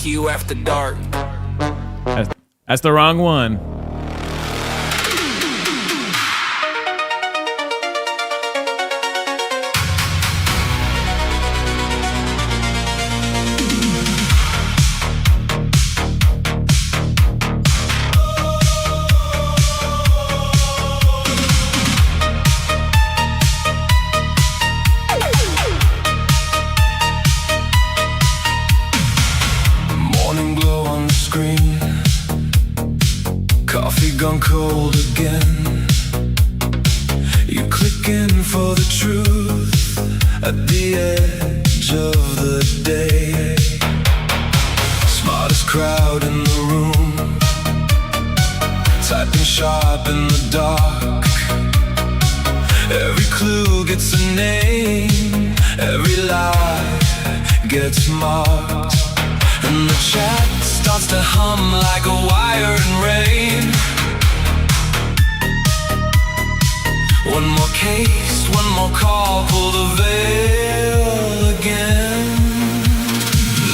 you after dark. That's the wrong one. Gone cold again. You're clicking for the truth at the edge of the day. Smartest crowd in the room, typing sharp in the dark. Every clue gets a name, every lie gets marked. And the chat starts to hum like a wire in rain. One more case, one more call, pull the veil again.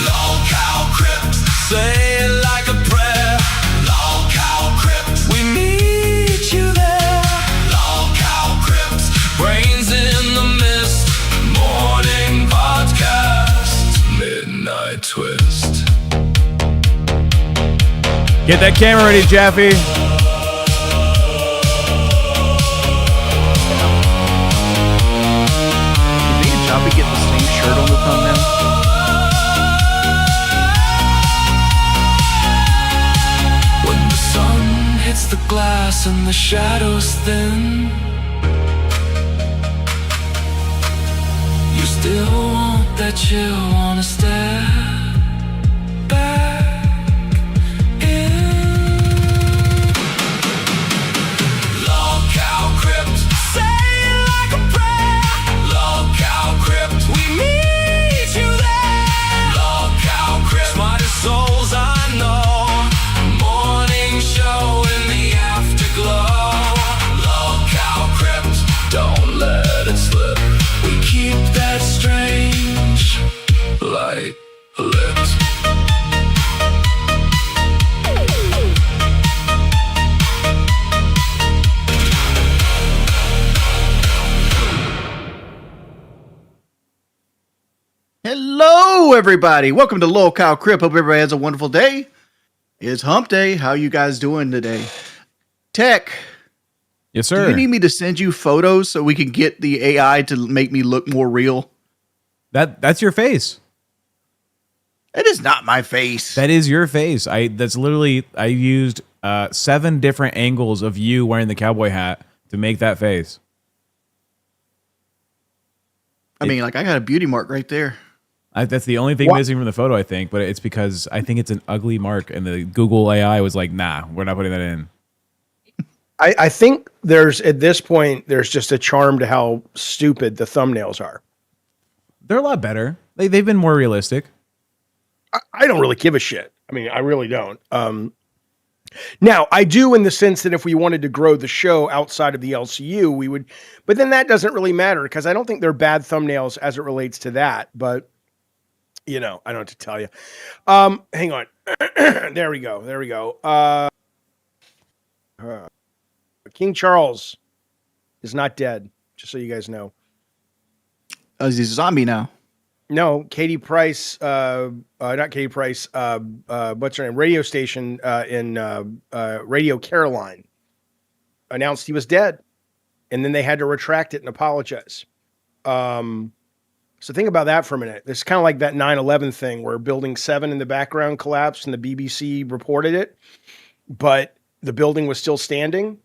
LolCow Crypt, say it like a prayer. LolCow Crypt, we meet you there. LolCow Crypt, brains in the mist. Morning podcast, midnight twist. Get that camera ready, Jaffe. We get the same shirt on the thumbnail. When the sun hits the glass and the shadows thin, you still want that chill, wanna stare back in. LolCow Crypt, say it like a prayer. LolCow Crypt, we meet you there. LolCow Crypt, smartest souls I know. Morning show in the afterglow. LolCow Crypt, don't let it slip. We keep that strange light lit. Hello, everybody. Welcome to LolCow Crypt. Hope everybody has a wonderful day. It's hump day. How you guys doing today? Tech, Yes, do sir. you need me to send you photos so we can get the AI to make me look more real? That's your face. That is not my face. That is your face. I used 7 different angles of you wearing the cowboy hat to make that face. I mean, like, I got a beauty mark right there. That's the only thing missing from the photo, I think, but it's because I think it's an ugly mark, and the Google AI was like, nah, we're not putting that in. I think there's, at this point, there's just a charm to how stupid the thumbnails are. They're a lot better. They've been more realistic. I don't really give a shit. I mean, I really don't. Now, I do in the sense that if we wanted to grow the show outside of the LCU, we would, but then that doesn't really matter because I don't think they're bad thumbnails as it relates to that. But, you know, I don't know what to tell you. Hang on. There we go. There we go. King Charles is not dead, just so you guys know. Oh, he's a zombie now. No, Katie Price, not Katie Price, what's her name? Radio station in Radio Caroline announced he was dead. And then they had to retract it and apologize. So think about that for a minute. It's kind of like that 9/11 thing where Building 7 in the background collapsed and the BBC reported it, but the building was still standing.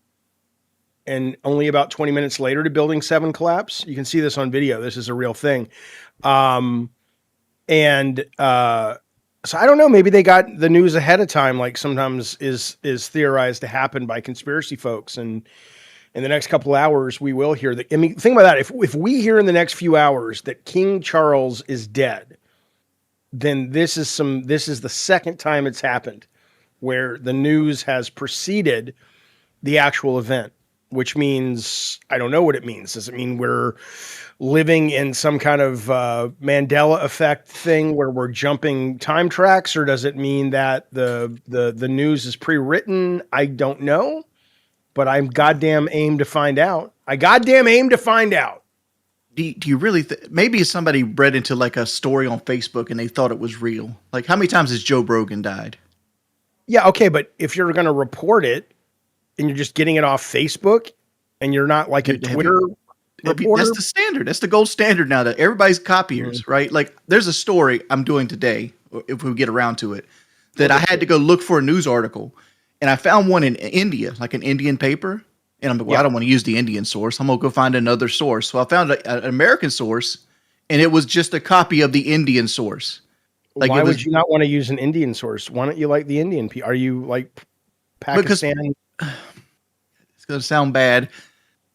And only about 20 minutes later did Building 7 collapse. You can see this on video. This is a real thing. So I don't know, maybe they got the news ahead of time, like sometimes is theorized to happen by conspiracy folks. And in the next couple of hours, we will hear that. I mean, think about that. If we hear in the next few hours that King Charles is dead, then this is the second time it's happened where the news has preceded the actual event. which means I don't know what it means. Does it mean we're living in some kind of Mandela effect thing where we're jumping time tracks, or does it mean that the news is pre-written? I don't know, but I'm goddamn aim to find out. I goddamn aim to find out. Do you really maybe somebody read into like a story on Facebook and they thought it was real? Like, how many times has Joe Rogan died? Yeah, okay, but if you're going to report it and you're just getting it off Facebook and you're not like a Twitter reporter, that's the standard. That's the gold standard now. That everybody's copiers, right? Like, there's a story I'm doing today, if we get around to it, that I had to go look for a news article, and I found one in India, like an Indian paper. And I'm like, well, I don't want to use the Indian source. I'm going to go find another source. So I found an American source, and it was just a copy of the Indian source. Like, why would you not want to use an Indian source? Why don't you like the Indian people? Are you like Pakistan? It's going to sound bad.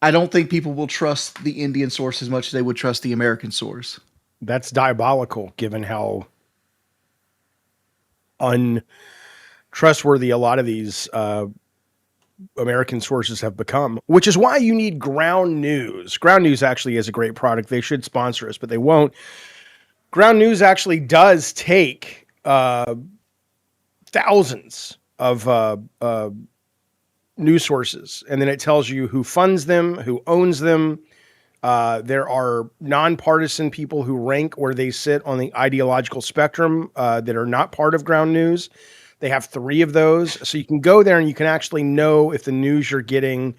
I don't think people will trust the Indian source as much as they would trust the American source. That's diabolical, given how untrustworthy a lot of these American sources have become, which is why you need Ground News. Ground News actually is a great product. They should sponsor us, but they won't. Ground News actually does take thousands of news sources, and then it tells you who funds them, who owns them. There are nonpartisan people who rank where they sit on the ideological spectrum that are not part of Ground News. They have 3 of those. So you can go there and you can actually know if the news you're getting,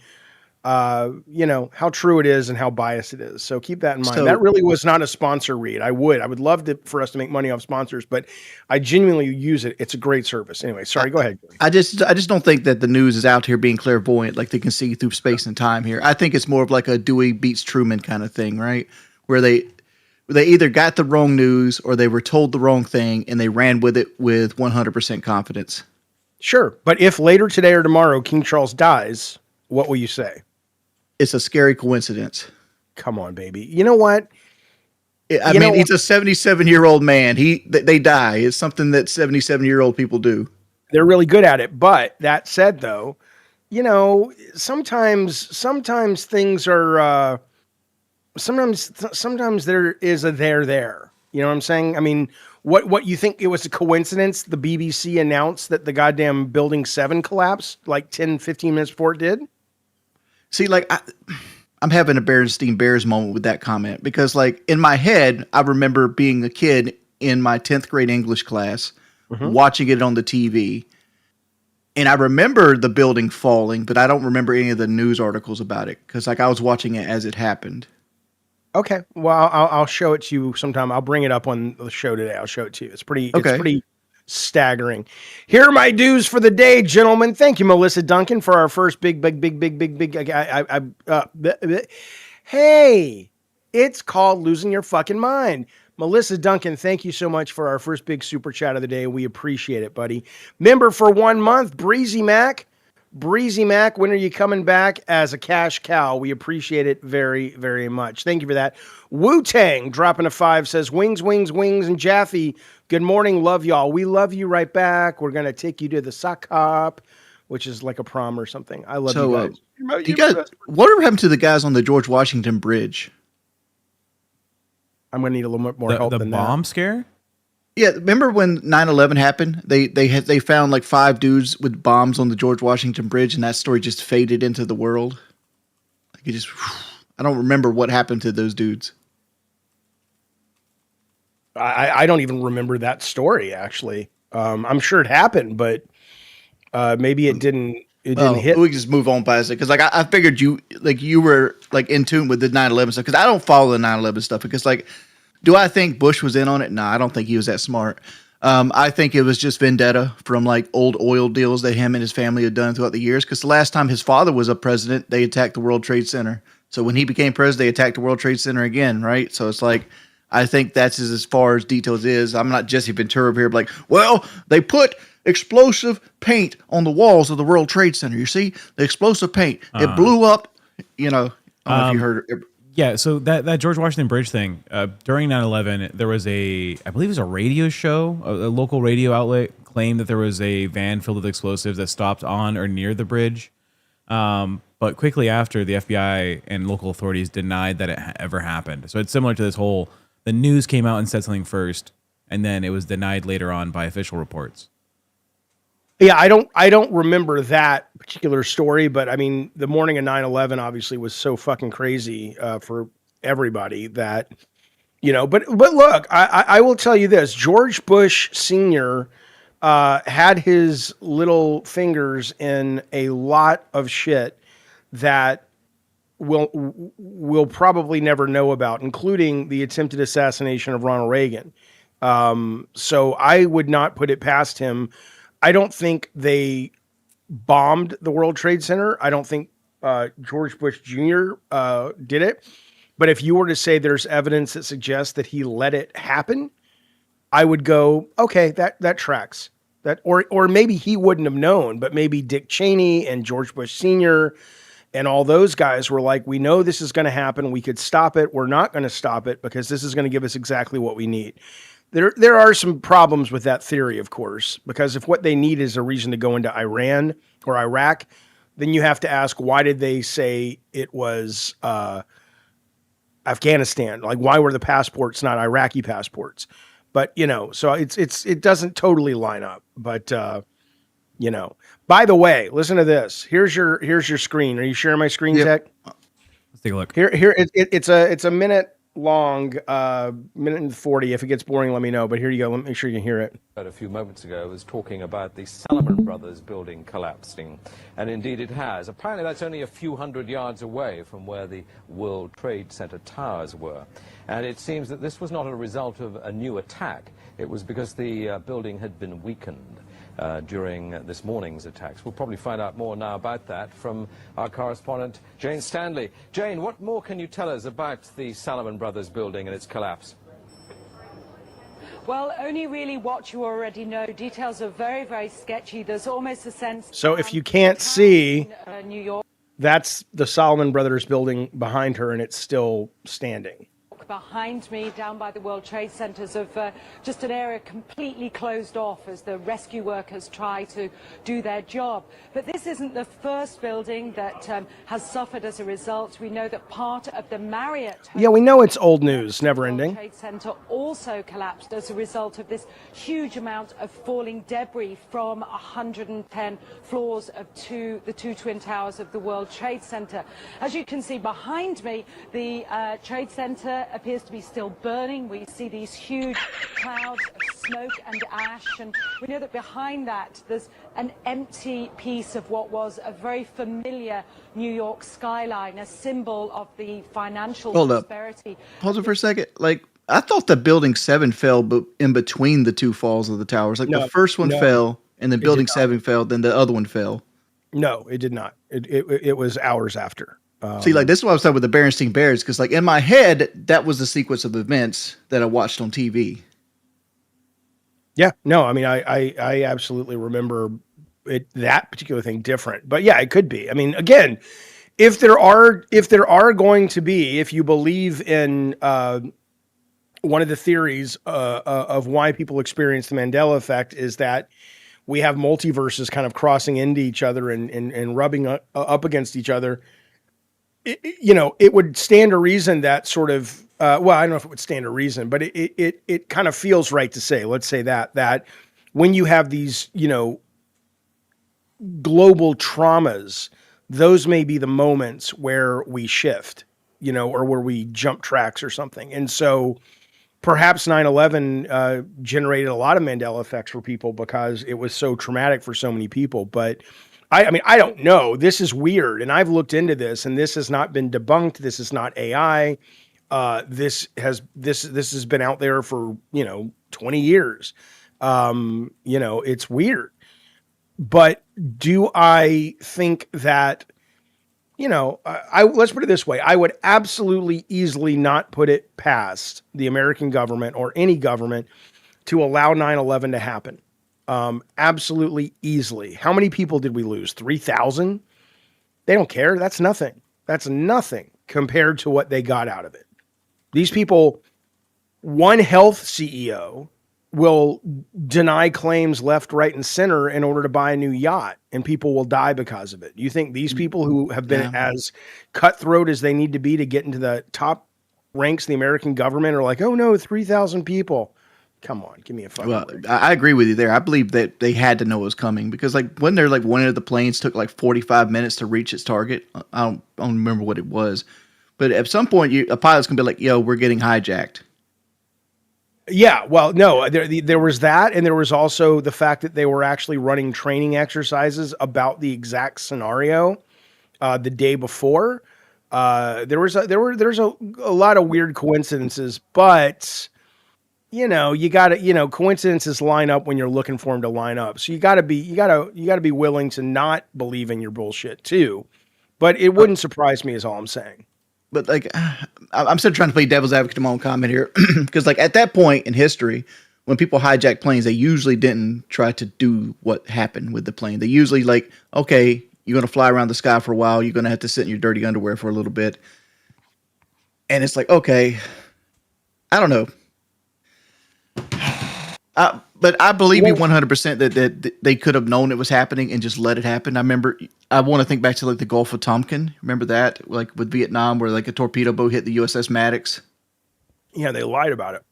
how true it is and how biased it is. So keep that in mind. That really was not a sponsor read. I would love for us to make money off sponsors, but I genuinely use it. It's a great service. Anyway, sorry, go ahead. I just don't think that the news is out here being clairvoyant, like they can see through space and time here. I think it's more of like a Dewey beats Truman kind of thing, right? Where they either got the wrong news or they were told the wrong thing and they ran with it with 100% confidence. Sure. But if later today or tomorrow King Charles dies, what will you say? It's a scary coincidence. Come on, baby. You know what? I mean, he's a 77-year-old man. They die. It's something that 77-year-old people do. They're really good at it. But that said, though, sometimes things are, sometimes there is a there. You know what I'm saying? I mean, what you think it was a coincidence? The BBC announced that the goddamn Building 7 collapsed like 10, 15 minutes before it did. See, like, I'm having a Berenstein Bears moment with that comment because, like, in my head, I remember being a kid in my 10th grade English class, watching it on the TV. And I remember the building falling, but I don't remember any of the news articles about it because, like, I was watching it as it happened. Okay. Well, I'll show it to you sometime. I'll bring it up on the show today. I'll show it to you. It's pretty staggering. Here are my dues for the day, gentlemen. Thank you, Melissa Duncan, for our first big. Hey, it's called Losing Your Fucking Mind. Melissa Duncan, thank you so much for our first big super chat of the day. We appreciate it, buddy. Member for 1 month, Breezy Mac. Breezy Mac, when are you coming back as a cash cow? We appreciate it very, very much. Thank you for that. Wu-Tang dropping a 5 says, wings, and Jaffe, good morning. Love y'all. We love you right back. We're going to take you to the sock hop, which is like a prom or something. I love you guys. Whatever happened to the guys on the George Washington Bridge? I'm going to need a little bit more help than that. The bomb scare? Yeah, remember when 9/11 happened? They found like 5 dudes with bombs on the George Washington Bridge, and that story just faded into the world. Like I don't remember what happened to those dudes. I don't even remember that story actually. I'm sure it happened, but maybe it didn't. It didn't hit. We can just move on past it because like I figured you were like in tune with the 9/11 stuff because I don't follow the 9/11 stuff because like. Do I think Bush was in on it? No, I don't think he was that smart. I think it was just vendetta from like old oil deals that him and his family had done throughout the years. Because the last time his father was a president, they attacked the World Trade Center. So when he became president, they attacked the World Trade Center again, right? So it's like, I think that's as far as details is. I'm not Jesse Ventura here, like, well, they put explosive paint on the walls of the World Trade Center. You see, the explosive paint, it blew up. I don't know if you heard it. Yeah, so that George Washington Bridge thing, during 9/11, there was I believe it was a radio show, a local radio outlet claimed that there was a van filled with explosives that stopped on or near the bridge. But quickly after, the FBI and local authorities denied that it ever happened. So it's similar to this whole, the news came out and said something first, and then it was denied later on by official reports. Yeah, I don't remember that particular story, but I mean, the morning of 9/11 obviously was so fucking crazy for everybody that, but look, I will tell you this: George Bush Sr. Had his little fingers in a lot of shit that we'll probably never know about, including the attempted assassination of Ronald Reagan. So I would not put it past him. I don't think they bombed the World Trade Center. I don't think George Bush Jr. Did it. But if you were to say there's evidence that suggests that he let it happen, I would go, okay, that tracks. That or maybe he wouldn't have known, but maybe Dick Cheney and George Bush Sr. and all those guys were like, we know this is going to happen. We could stop it. We're not going to stop it because this is going to give us exactly what we need. There are some problems with that theory, of course, because if what they need is a reason to go into Iran or Iraq, then you have to ask, why did they say it was Afghanistan? Like, why were the passports not Iraqi passports? But, so it doesn't totally line up. But, by the way, listen to this. Here's your screen. Are you sharing my screen, Tech? Let's take a look. Here, it's a minute long, minute and 40. If it gets boring, let me know. But here you go. Let me make sure you can hear it. A few moments ago was talking about the Salomon Brothers building collapsing, and indeed it has. Apparently that's only a few hundred yards away from where the World Trade Center towers were, and it seems that this was not a result of a new attack. It was because the building had been weakened during this morning's attacks. We'll probably find out more now about that from our correspondent Jane Stanley. Jane, what more can you tell us about the Salomon Brothers building and its collapse? Well, only really what you already know. Details are very, very sketchy. There's almost a sense. So if you can't see, New York, that's the Salomon Brothers building behind her, and it's still standing. behind me, down by the World Trade Centers, of just an area completely closed off as the rescue workers try to do their job. But this isn't the first building that has suffered as a result. We know that part of the Marriott. Yeah, we know it's old news, never ending. World Trade Center also collapsed as a result of this huge amount of falling debris from 110 floors of the two twin towers of the World Trade Center. As you can see behind me, the Trade Center appears to be still burning. We see these huge clouds of smoke and ash, and we know that behind that there's an empty piece of what was a very familiar New York skyline, a symbol of the financial prosperity. Hold it for a second. Like, I thought the building 7 fell in between the two falls of the towers. Like, the first one fell, and then building 7 fell, then the other one fell. No, it did not. It was hours after. See, like, this is what I was talking with the Berenstein Bears, because, like, in my head, that was the sequence of events that I watched on TV. Yeah, no, I mean, I absolutely remember that particular thing different, but yeah, it could be. I mean, again, if there are going to be, if you believe in one of the theories of why people experience the Mandela effect is that we have multiverses kind of crossing into each other and rubbing up against each other. It would stand to reason that sort of, well, I don't know if it would stand to reason, but it kind of feels right to say, let's say that when you have these, global traumas, those may be the moments where we shift, or where we jump tracks or something. And so perhaps 9/11 generated a lot of Mandela effects for people because it was so traumatic for so many people. But I mean, I don't know. This is weird. And I've looked into this, and this has not been debunked. This is not AI. This has been out there for, 20 years. It's weird. But do I think that, let's put it this way. I would absolutely easily not put it past the American government or any government to allow 9/11 to happen. Absolutely easily. How many people did we lose? 3,000? They don't care. That's nothing. That's nothing compared to what they got out of it. These people, one health CEO will deny claims left, right, and center in order to buy a new yacht, and people will die because of it. Do you think these people who have been as cutthroat as they need to be to get into the top ranks of the American government are like, oh no, 3,000 people? Come on, give me a fucking break. I agree with you there. I believe that they had to know it was coming because, like, when they're like one of the planes took like 45 minutes to reach its target. I don't remember what it was, but at some point, a pilot's gonna be like, "Yo, we're getting hijacked." Yeah, well, no, there was that, and there was also the fact that they were actually running training exercises about the exact scenario the day before. There's a lot of weird coincidences, but you gotta, coincidences line up when you're looking for them to line up. So you gotta be willing to not believe in your bullshit too. But it wouldn't surprise me, is all I'm saying. But like, I'm still trying to play devil's advocate to my own comment here, because like at that point in history, when people hijack planes, they usually didn't try to do what happened with the plane. They usually like, okay, you're gonna fly around the sky for a while. You're gonna have to sit in your dirty underwear for a little bit, and it's like, okay, I don't know. But I believe you 100% that they could have known it was happening and just let it happen. I want to think back to like the Gulf of Tonkin. Remember that? Like with Vietnam, where like a torpedo boat hit the USS Maddox. Yeah, they lied about it.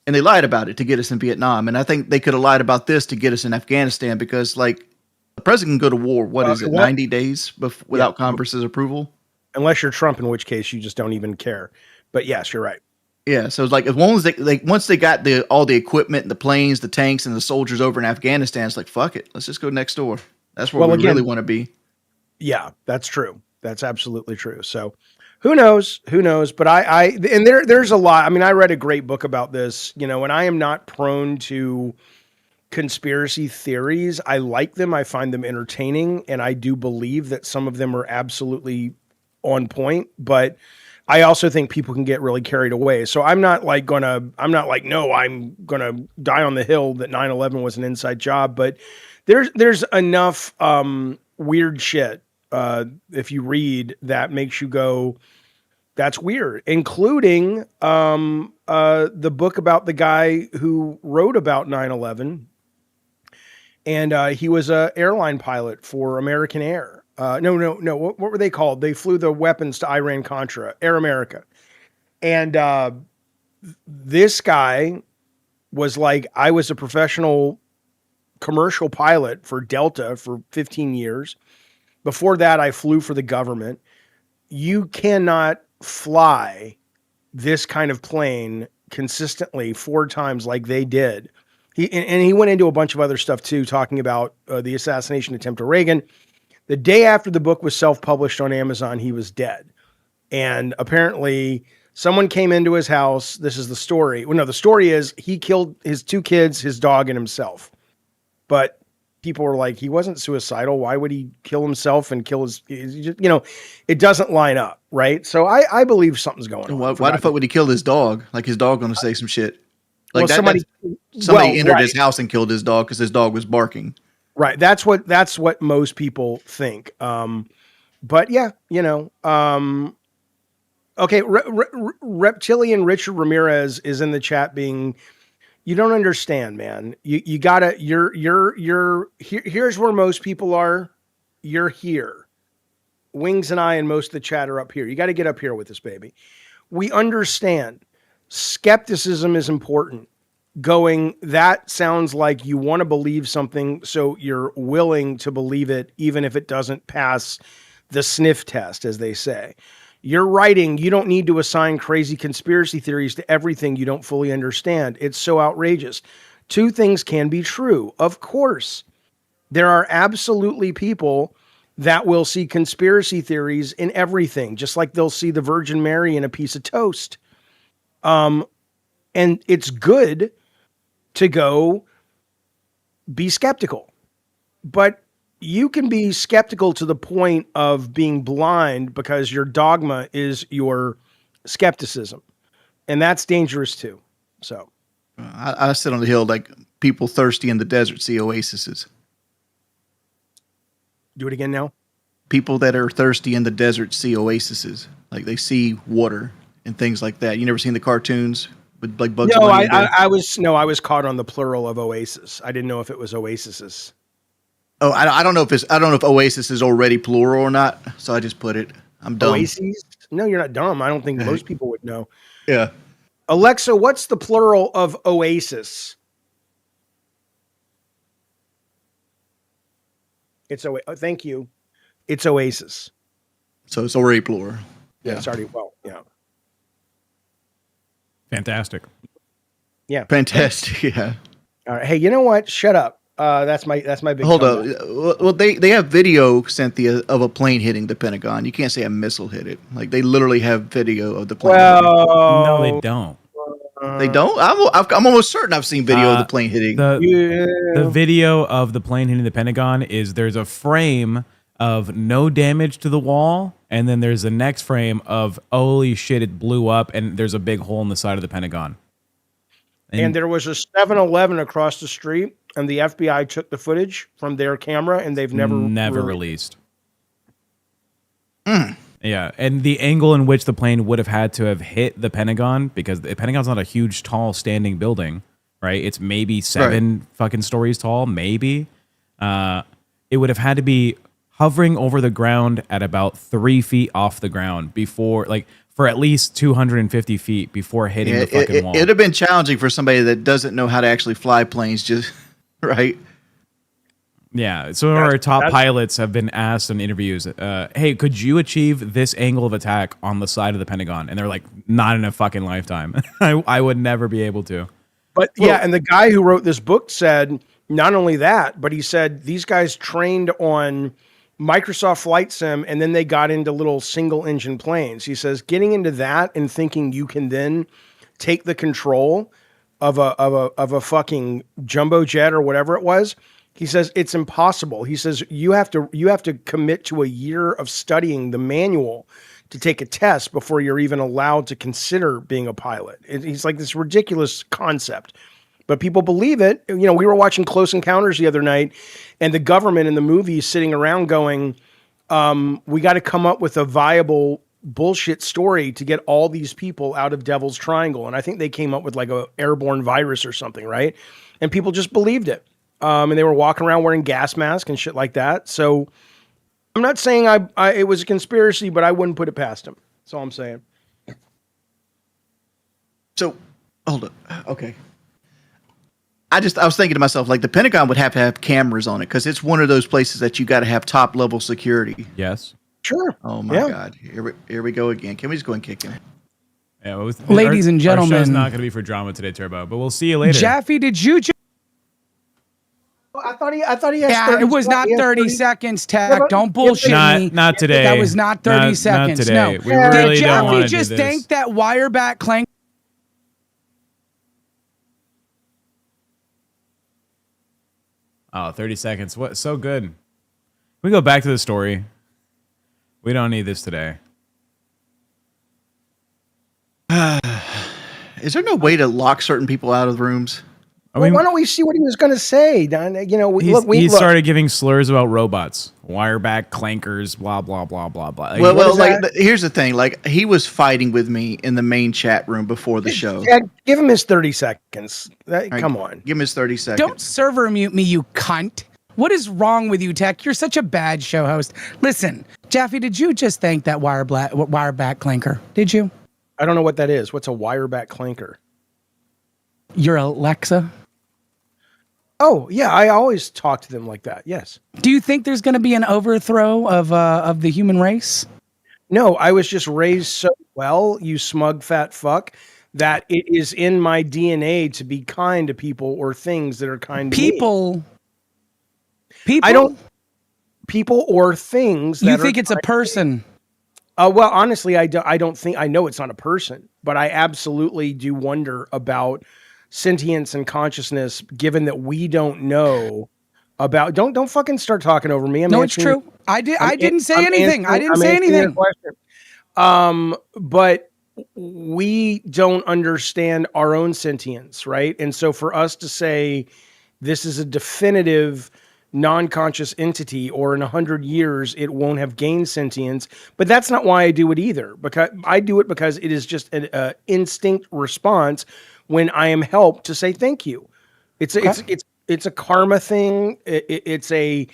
And they lied about it to get us in Vietnam. And I think they could have lied about this to get us in Afghanistan because like the president can go to war. What is it? 90 days without Congress's approval? Unless you're Trump, in which case you just don't even care. But yes, you're right. Yeah, so it's like as long as once they got all the equipment, the planes, the tanks, and the soldiers over in Afghanistan, it's like fuck it, let's just go next door. That's where we really want to be. Yeah, that's true. That's absolutely true. So, who knows? Who knows? But and there's a lot. I mean, I read a great book about this. And I am not prone to conspiracy theories. I like them. I find them entertaining, and I do believe that some of them are absolutely on point. But I also think people can get really carried away. So I'm not like, no, I'm going to die on the hill that 9/11 was an inside job, but there's enough weird shit if you read that makes you go, that's weird, including the book about the guy who wrote about 9/11. And he was an airline pilot for American Air. No. What were they called? They flew the weapons to Iran-Contra, Air America. And this guy was like, I was a professional commercial pilot for Delta for 15 years. Before that, I flew for the government. You cannot fly this kind of plane consistently 4 times like they did. He went into a bunch of other stuff too, talking about the assassination attempt of Reagan. The day after the book was self-published on Amazon, he was dead. And apparently someone came into his house. This is the story. Well, no, the story is he killed his 2 kids, his dog, and himself. But people were like, he wasn't suicidal. Why would he kill himself and kill it doesn't line up, right? So I believe something's going on. Why the fuck would he kill his dog? Like his dog going to say some shit. Like somebody entered his house and killed his dog because his dog was barking. Right. That's what most people think. But yeah, okay. Reptilian Richard Ramirez is in the chat being, you don't understand, man. You gotta, here's where most people are. You're here. Wings and I and most of the chat are up here. You got to get up here with us, baby. We understand skepticism is important. That sounds like you want to believe something, so you're willing to believe it, even if it doesn't pass the sniff test, as they say. You're writing, you don't need to assign crazy conspiracy theories to everything you don't fully understand. It's so outrageous. 2 things can be true. Of course, there are absolutely people that will see conspiracy theories in everything, just like they'll see the Virgin Mary in a piece of toast. And it's good to go be skeptical, but you can be skeptical to the point of being blind because your dogma is your skepticism, and that's dangerous too. So I sit on the hill like people thirsty in the desert see oases. Do it again now. People that are thirsty in the desert see oases, like they see water and things like that. You never seen the cartoons with like Bugs No, Bunny. in there. I was caught on the plural of oasis. I didn't know if it was oases. Oh, I don't know if Oasis is already plural or not. So I just put it. I'm dumb. Oases? No, you're not dumb. I don't think most people would know. Yeah. Alexa, what's the plural of oasis? Thank you. It's oasis. So it's already plural. Yeah, it's already yeah. Fantastic. Yeah. Fantastic. Yeah. All right. Hey, you know what? Shut up. That's my big Hold up. comeback. Well, they have video, Cynthia, of a plane hitting the Pentagon. You can't say a missile hit it. Like they literally have video of the plane. No, they don't. They don't. I'm almost certain I've seen video of the plane hitting. The video of the plane hitting the Pentagon is there's a frame of no damage to the wall, and then there's the next frame of holy shit, it blew up, and there's a big hole in the side of the Pentagon. And there was a 7-Eleven across the street, and the FBI took the footage from their camera, and they've never released. Yeah, and the angle in which the plane would have had to have hit the Pentagon, because the Pentagon's not a huge, tall, standing building, right? It's maybe 7 fucking stories tall, maybe. It would have had to be hovering over the ground at about 3 feet off the ground before, like, for at least 250 feet before hitting the fucking wall. It'd have been challenging for somebody that doesn't know how to actually fly planes, just right. Yeah, some of our top pilots have been asked in interviews, hey, could you achieve this angle of attack on the side of the Pentagon? And they're like, not in a fucking lifetime. I would never be able to. But yeah, and the guy who wrote this book said not only that, but he said these guys trained on Microsoft Flight Sim, and then they got into little single engine planes. He says getting into that and thinking you can then take the control of a fucking jumbo jet or whatever it was. He says it's impossible. He says you have to commit to a year of studying the manual to take a test before you're even allowed to consider being a pilot. He's like this ridiculous concept, but people believe it. You know, we were watching Close Encounters the other night, and the government in the movie is sitting around going, we got to come up with a viable bullshit story to get all these people out of Devil's Triangle. And I think they came up with like a airborne virus or something, right? And people just believed it. And they were walking around wearing gas masks and shit like that. So I'm not saying it was a conspiracy, but I wouldn't put it past him. That's all I'm saying. So, hold up. Okay. I was thinking to myself, like the Pentagon would have to have cameras on it because it's one of those places that you got to have top level security. Yes. Sure. Oh my God. Here we go again. Can we just go and kick him? Yeah, Ladies and gentlemen, our show's not going to be for drama today, Turbo, but we'll see you later. Jaffe, did you just... I thought he had. Yeah, it was not 30 seconds, Tech. Don't bullshit me. Not today. That was not 30 seconds. Not today. No. We really Did don't want Jaffe to just do this. think that wireback clank? Oh, 30 seconds. What? So good. Can we go back to the story? We don't need this today. Is there no way to lock certain people out of the rooms? Why don't we see what he was going to say? You know, he started giving slurs about robots, wireback clankers, blah blah blah blah blah. Like, here's the thing: like he was fighting with me in the main chat room before the show. Yeah, give him his 30 seconds. Come on, give him his 30 seconds. Don't server mute me, you cunt. What is wrong with you, Tech? You're such a bad show host. Listen, Jaffe, did you just thank that wireback clanker? Did you? I don't know what that is. What's a wireback clanker? Your Alexa. Oh, yeah, I always talk to them like that. Yes. Do you think there's going to be an overthrow of the human race? No, I was just raised so well, you smug fat fuck, that it is in my DNA to be kind to people or things that are kind to me. People. I don't. People or things. You think it's a person? Well, honestly, I don't think. I know it's not a person, but I absolutely do wonder about sentience and consciousness, given that we don't know about. Don't fucking start talking over me. No, it's true. I didn't say anything. I didn't say anything. But we don't understand our own sentience, right? And so for us to say this is a definitive non-conscious entity, or in 100 years it won't have gained sentience. But that's not why I do it either. Because I do it because it is just an instinct response when I am helped to say thank you. It's a karma thing. It's the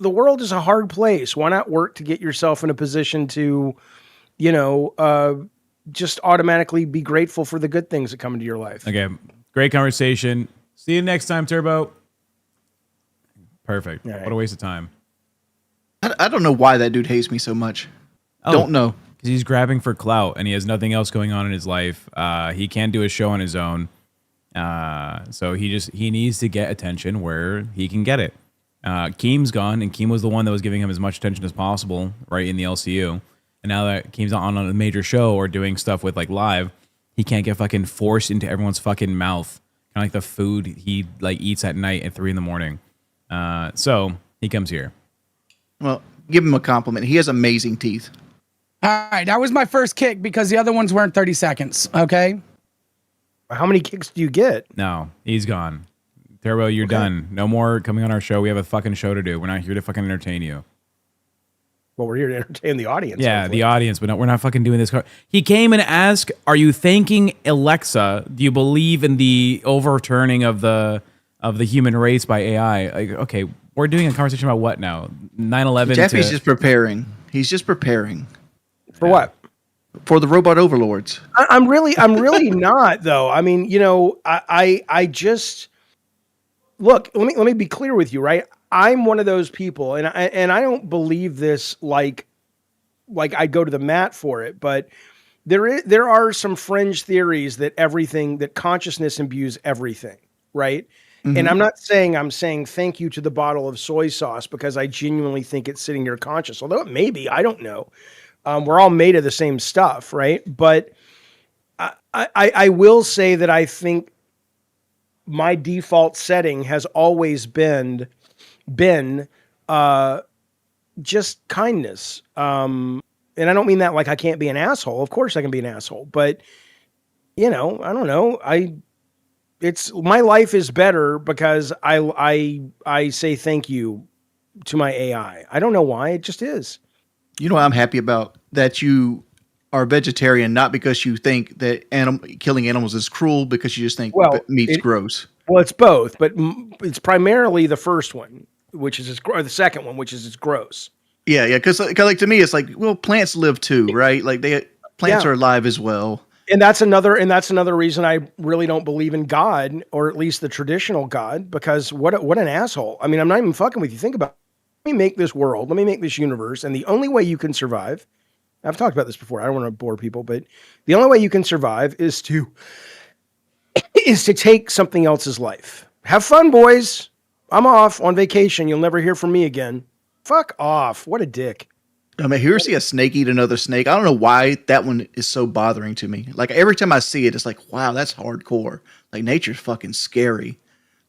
world is a hard place. Why not work to get yourself in a position to, just automatically be grateful for the good things that come into your life. Okay, great conversation. See you next time, Turbo. Perfect. Right. What a waste of time. I don't know why that dude hates me so much. Don't know. Because he's grabbing for clout and he has nothing else going on in his life. He can't do a show on his own. So he needs to get attention where he can get it. Keem's gone, and Keem was the one that was giving him as much attention as possible, right, in the LCU. And now that Keem's on a major show or doing stuff with like live, he can't get fucking forced into everyone's fucking mouth. Kind of like the food he like eats at night at 3 a.m. So he comes here. Well, give him a compliment. He has amazing teeth. All right, that was my first kick because the other ones weren't 30 seconds. Okay. How many kicks do you get? No, he's gone. Turbo, you're done. No more coming on our show. We have a fucking show to do. We're not here to fucking entertain you. Well, we're here to entertain the audience. Yeah, hopefully. the audience, but no, we're not fucking doing this. He came and asked, "Are you thanking Alexa? Do you believe in the overturning of the human race by AI?" Like, okay, we're doing a conversation about what now? 9/11. Jaffe's just preparing. He's just preparing. For what? For the robot overlords. I'm really not though. I mean, I just look. Let me be clear with you, right? I'm one of those people, and I don't believe this like I go to the mat for it, but there are some fringe theories that consciousness imbues everything, right? Mm-hmm. And I'm saying thank you to the bottle of soy sauce because I genuinely think it's sitting here conscious, although it may be, I don't know. We're all made of the same stuff, right? But I will say that I think my default setting has always been just kindness. And I don't mean that like I can't be an asshole. Of course I can be an asshole, but I don't know. My life is better because I say thank you to my AI. I don't know why, it just is. You know what I'm happy about? That you are vegetarian, not because you think that killing animals is cruel, because you just think meat's gross. Well, it's both, but it's primarily the first one, which is or the second one, which is it's gross. Yeah, because like to me, it's like, well, plants live too, right? Like plants are alive as well. And that's another reason I really don't believe in God, or at least the traditional God, because what an asshole. I mean, I'm not even fucking with you. Think about it. Let me make this world. Let me make this universe. And the only way you can survive, I've talked about this before, I don't want to bore people, but the only way you can survive is to take something else's life. Have fun, boys. I'm off on vacation. You'll never hear from me again. Fuck off. What a dick. I mean, here see a snake eat another snake. I don't know why that one is so bothering to me. Like every time I see it, it's like, wow, that's hardcore. Like nature's fucking scary.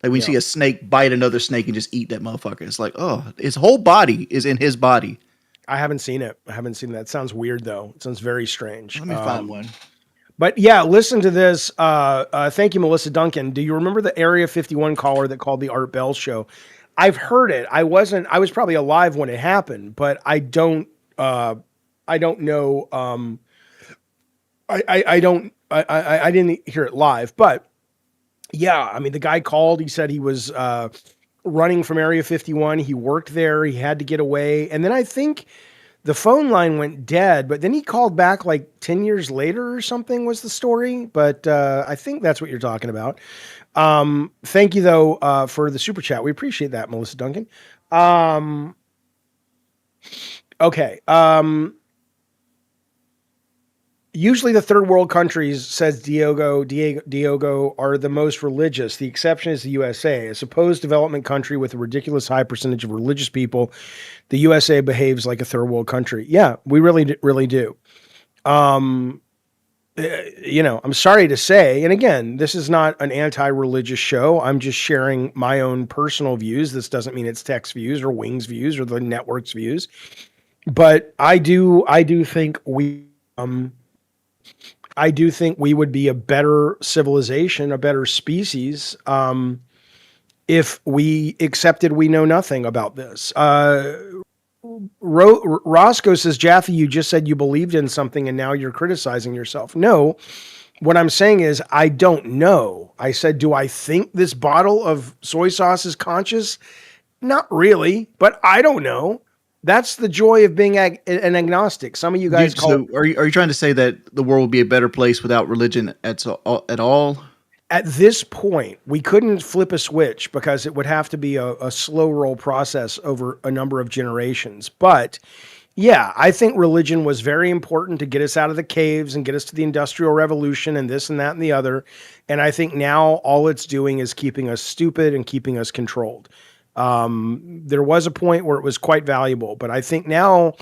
Like when you see a snake bite another snake and just eat that motherfucker, it's like, oh, his whole body is in his body. I haven't seen it. That. It sounds weird though. It sounds very strange. Let me find one. But yeah, listen to this. Thank you, Melissa Duncan. Do you remember the Area 51 caller that called the Art Bell show? I've heard it. I was probably alive when it happened, but I don't know. I didn't hear it live, but yeah, I mean, the guy called, he said he was, running from Area 51. He worked there. He had to get away. And then I think the phone line went dead, but then he called back like 10 years later or something was the story. But, I think that's what you're talking about. Thank you though, for the super chat. We appreciate that, Melissa Duncan. Okay. Usually the third world countries, says Diogo, are the most religious. The exception is the USA. A supposed development country with a ridiculous high percentage of religious people, the USA behaves like a third world country. Yeah, we really do. I'm sorry to say, and again, this is not an anti-religious show. I'm just sharing my own personal views. This doesn't mean it's Tech's views or Wing's views or the network's views. But I do think we would be a better civilization, a better species, if we accepted we know nothing about this. Roscoe says, Jaffe, you just said you believed in something and now you're criticizing yourself. No, what I'm saying is I don't know. I said, do I think this bottle of soy sauce is conscious? Not really, but I don't know. That's the joy of being an agnostic. Some of you guys call it. Are you trying to say that the world would be a better place without religion at all? At this point, we couldn't flip a switch because it would have to be a slow roll process over a number of generations. But yeah, I think religion was very important to get us out of the caves and get us to the Industrial Revolution and this and that and the other. And I think now all it's doing is keeping us stupid and keeping us controlled. There was a point where it was quite valuable, but I think now,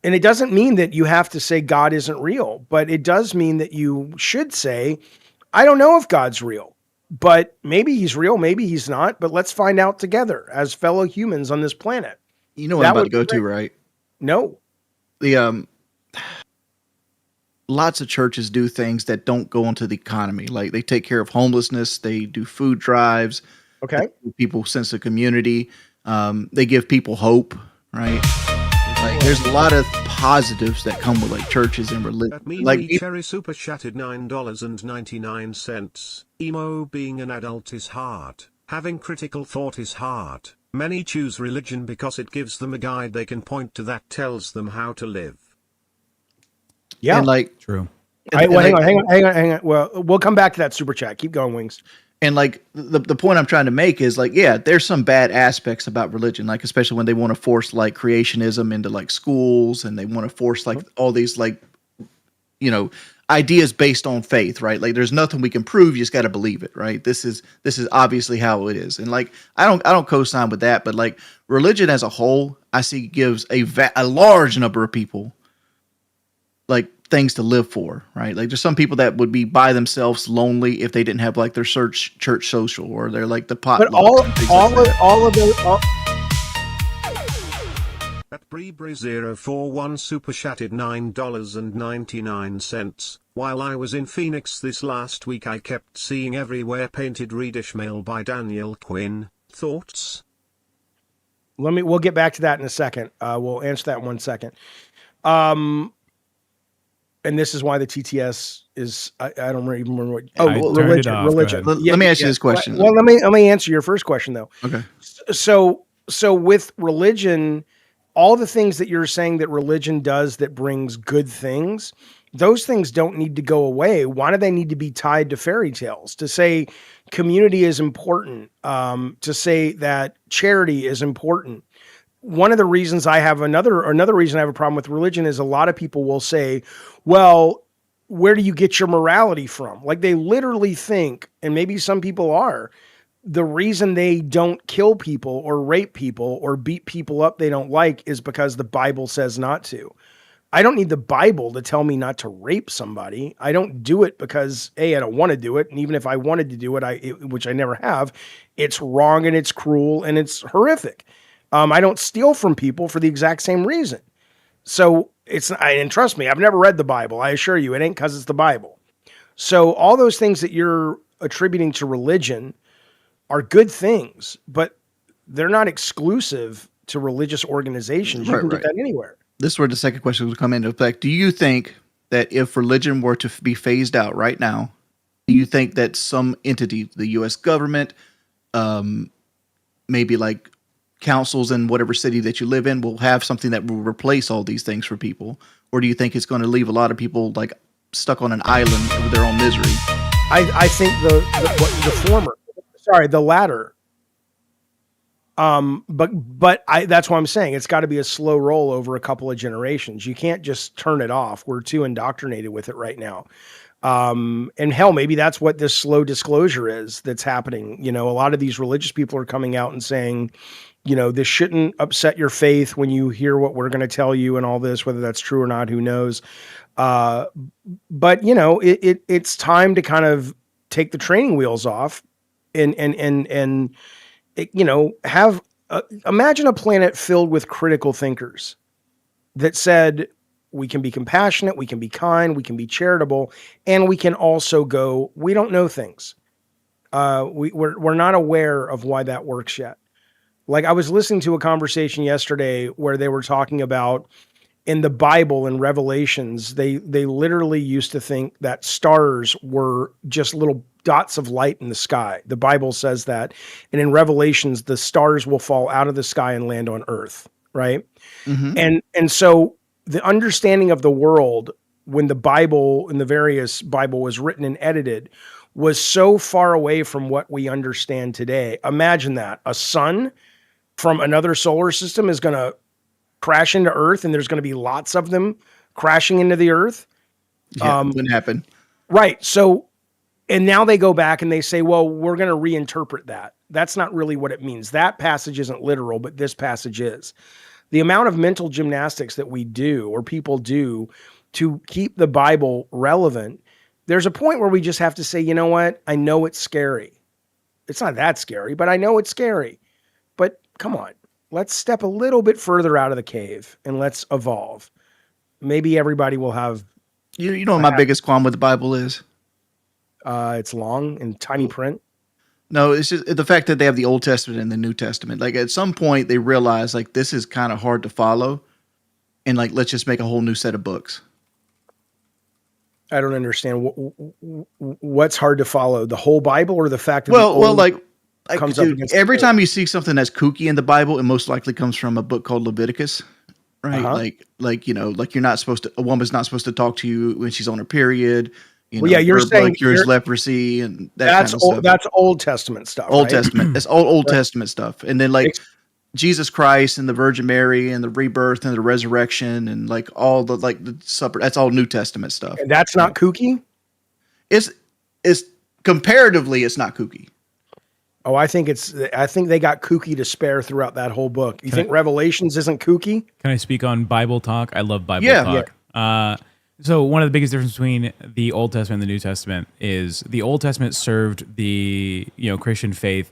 and it doesn't mean that you have to say God isn't real, but it does mean that you should say, I don't know if God's real, but maybe he's real, maybe he's not, but let's find out together as fellow humans on this planet. You know what I'm about to go to, right? No. The lots of churches do things that don't go into the economy. Like they take care of homelessness, they do food drives. Okay. People sense of community. They give people hope, right? Like there's a lot of positives that come with like churches and religion. Like Cherry Super Chatted $9.99. Emo being an adult is hard. Having critical thought is hard. Many choose religion because it gives them a guide they can point to that tells them how to live. Yeah. And like True. Hang on. Well, we'll come back to that super chat. Keep going, Wings. And like the point I'm trying to make is like, yeah, there's some bad aspects about religion, like especially when they want to force like creationism into like schools and they want to force like all these like, you know, ideas based on faith, right? Like there's nothing we can prove. You just got to believe it, right? This is obviously how it is. And like, I don't co-sign with that, but like religion as a whole, I see gives a large number of people like things to live for, right? Like there's some people that would be by themselves lonely if they didn't have like their church social, or they're like the pot. But all of those. At Breebry041 Super Chatted $9.99. While I was in Phoenix this last week, I kept seeing everywhere painted Read Ishmael by Daniel Quinn. Thoughts? We'll get back to that in a second. We'll answer that in 1 second. And this is why the TTS is, I don't even remember what. Religion. Let me ask you this question. Well, let me answer your first question though. Okay. So with religion, all the things that you're saying that religion does that brings good things, those things don't need to go away. Why do they need to be tied to fairy tales? To say community is important, to say that charity is important. One of the reasons I have another reason I have a problem with religion is a lot of people will say, well, where do you get your morality from? Like they literally think, and maybe some people are, the reason they don't kill people or rape people or beat people up they don't like is because the Bible says not to. I don't need the Bible to tell me not to rape somebody. I don't do it because A, I don't want to do it. And even if I wanted to do it, which I never have, it's wrong and it's cruel and it's horrific. I don't steal from people for the exact same reason. So and trust me, I've never read the Bible. I assure you, it ain't because it's the Bible. So all those things that you're attributing to religion are good things, but they're not exclusive to religious organizations. You can get that anywhere. This is where the second question will come into effect. Do you think that if religion were to be phased out right now, do you think that some entity, the U.S. government, maybe like councils in whatever city that you live in, will have something that will replace all these things for people? Or do you think it's going to leave a lot of people like stuck on an island with their own misery? I think the former, the latter. But that's why I'm saying it's got to be a slow roll over a couple of generations. You can't just turn it off. We're too indoctrinated with it right now. And hell, maybe that's what this slow disclosure is that's happening. You know, a lot of these religious people are coming out and saying, you know, this shouldn't upset your faith when you hear what we're going to tell you and all this, whether that's true or not, who knows? But you know, it's time to kind of take the training wheels off and you know, imagine a planet filled with critical thinkers that said, we can be compassionate, we can be kind, we can be charitable, and we can also go, we don't know things. We're not aware of why that works yet. Like, I was listening to a conversation yesterday where they were talking about in the Bible and Revelations, they literally used to think that stars were just little dots of light in the sky. The Bible says that. And in Revelations, the stars will fall out of the sky and land on earth, right? Mm-hmm. And so the understanding of the world when the Bible and the various Bible was written and edited was so far away from what we understand today. Imagine that. A sun from another solar system is going to crash into Earth, and there's going to be lots of them crashing into the Earth. Yeah, wouldn't happen. Right. So, and now they go back and they say, well, we're going to reinterpret that. That's not really what it means. That passage isn't literal, but this passage is. The amount of mental gymnastics that we do or people do to keep the Bible relevant, there's a point where we just have to say, you know what? I know it's scary. It's not that scary, but I know it's scary. But come on, let's step a little bit further out of the cave and let's evolve. Maybe everybody will have. You know what my biggest qualm with the Bible is? It's long and tiny print. No, it's just the fact that they have the Old Testament and the New Testament. Like at some point they realize like this is kind of hard to follow, and like let's just make a whole new set of books. I don't understand what's hard to follow, the whole Bible or the fact that like comes up dude, against every time you see something that's kooky in the Bible, it most likely comes from a book called Leviticus, right? Uh-huh. Like you know, like a woman's not supposed to talk to you when she's on her period. You know, yeah, you're her saying blood cures leprosy and that kind of stuff. That's Old Testament stuff. Old right? Testament. It's Old Testament stuff, and then like Jesus Christ and the Virgin Mary and the rebirth and the resurrection and like all the the supper. That's all New Testament stuff. And that's not kooky. It's comparatively, it's not kooky. Oh, I think they got kooky to spare throughout that whole book. You think Revelations isn't kooky? Can I speak on Bible talk? I love Bible Yeah. talk. So one of the biggest differences between the Old Testament and the New Testament is the Old Testament served the Christian faith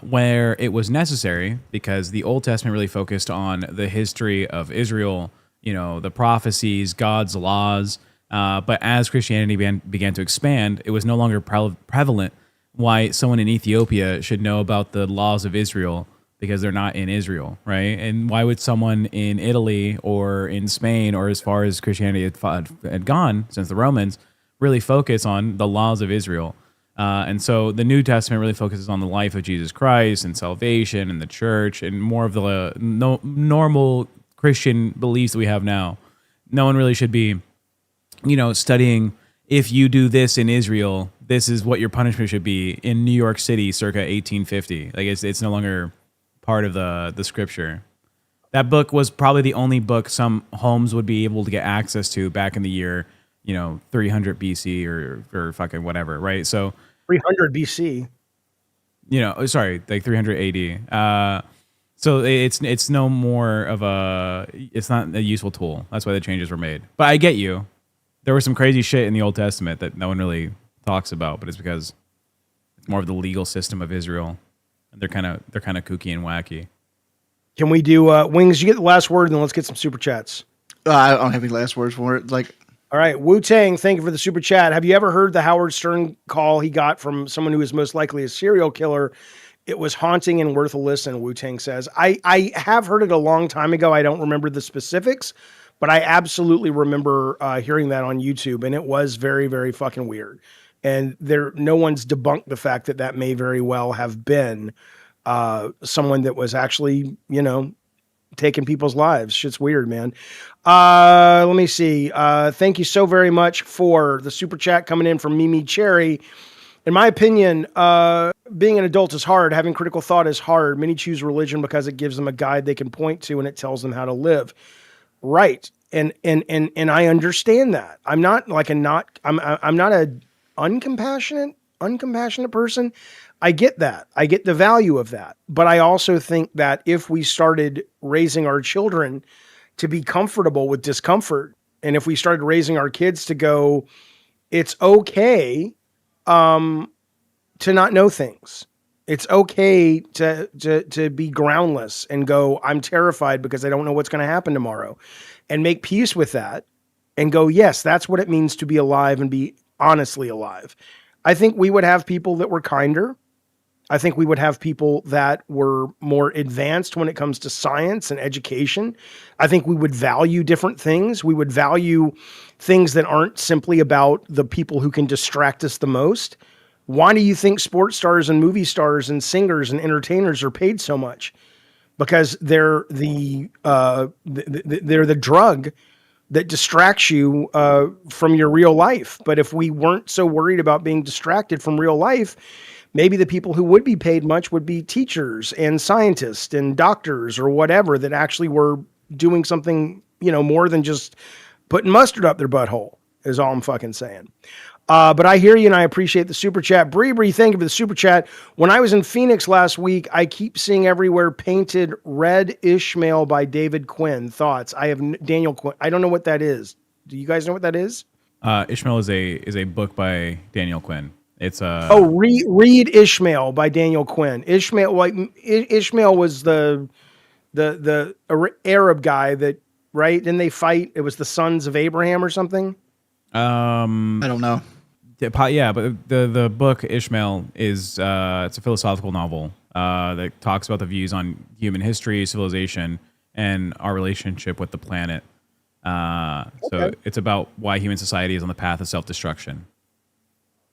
where it was necessary, because the Old Testament really focused on the history of Israel, the prophecies, God's laws. But as Christianity began to expand, it was no longer prevalent why someone in Ethiopia should know about the laws of Israel, because they're not in Israel, right? And why would someone in Italy or in Spain, or as far as Christianity had gone since the Romans, really focus on the laws of Israel? And so the New Testament really focuses on the life of Jesus Christ and salvation and the church and more of the normal Christian beliefs that we have now. No one really should be, studying, if you do this in Israel, this is what your punishment should be in New York City circa 1850. Like it's no longer part of the scripture. That book was probably the only book some homes would be able to get access to back in the year, 300 BC or fucking whatever, right? So 300 BC. Sorry, like 300 AD. So it's no more of it's not a useful tool. That's why the changes were made. But I get you. There was some crazy shit in the Old Testament that no one really talks about, but it's because it's more of the legal system of Israel. They're kind of kooky and wacky. Can we do Wings? You get the last word, and then let's get some super chats. I don't have any last words for it. All right, Wu Tang, thank you for the super chat. Have you ever heard the Howard Stern call he got from someone who is most likely a serial killer? It was haunting and worth a listen, Wu Tang says. I have heard it a long time ago. I don't remember the specifics, but I absolutely remember hearing that on YouTube, and it was very, very fucking weird. And no one's debunked the fact that may very well have been someone that was actually, taking people's lives. Shit's weird, man. Let me see. Thank you so very much for the super chat coming in from Mimi Cherry. In my opinion, being an adult is hard. Having critical thought is hard. Many choose religion because it gives them a guide they can point to and it tells them how to live. Right. And I understand that. I'm not like I'm not a uncompassionate person. I get that. I get the value of that. But I also think that if we started raising our children to be comfortable with discomfort, and if we started raising our kids to go, it's okay to not know things. It's okay to be groundless and go, I'm terrified because I don't know what's going to happen tomorrow, and make peace with that and go, yes, that's what it means to be alive and be honestly alive. I think we would have people that were kinder. I think we would have people that were more advanced when it comes to science and education. I think we would value different things. We would value things that aren't simply about the people who can distract us the most. Why do you think sports stars and movie stars and singers and entertainers are paid so much? Because they're the drug that distracts you from your real life. But if we weren't so worried about being distracted from real life, maybe the people who would be paid much would be teachers and scientists and doctors or whatever that actually were doing something, more than just putting mustard up their butthole, is all I'm fucking saying. But I hear you, and I appreciate the super chat. Bree, thank you for the super chat. When I was in Phoenix last week, I keep seeing everywhere painted Red Ishmael by David Quinn. Thoughts? I have Daniel Quinn. I don't know what that is. Do you guys know what that is? Ishmael is a book by Daniel Quinn. It's read Ishmael by Daniel Quinn. Ishmael was the Arab guy that, right? Didn't they fight? It was the sons of Abraham or something. I don't know. Yeah, but the book Ishmael is it's a philosophical novel that talks about the views on human history, civilization, and our relationship with the planet. So it's about why human society is on the path of self-destruction.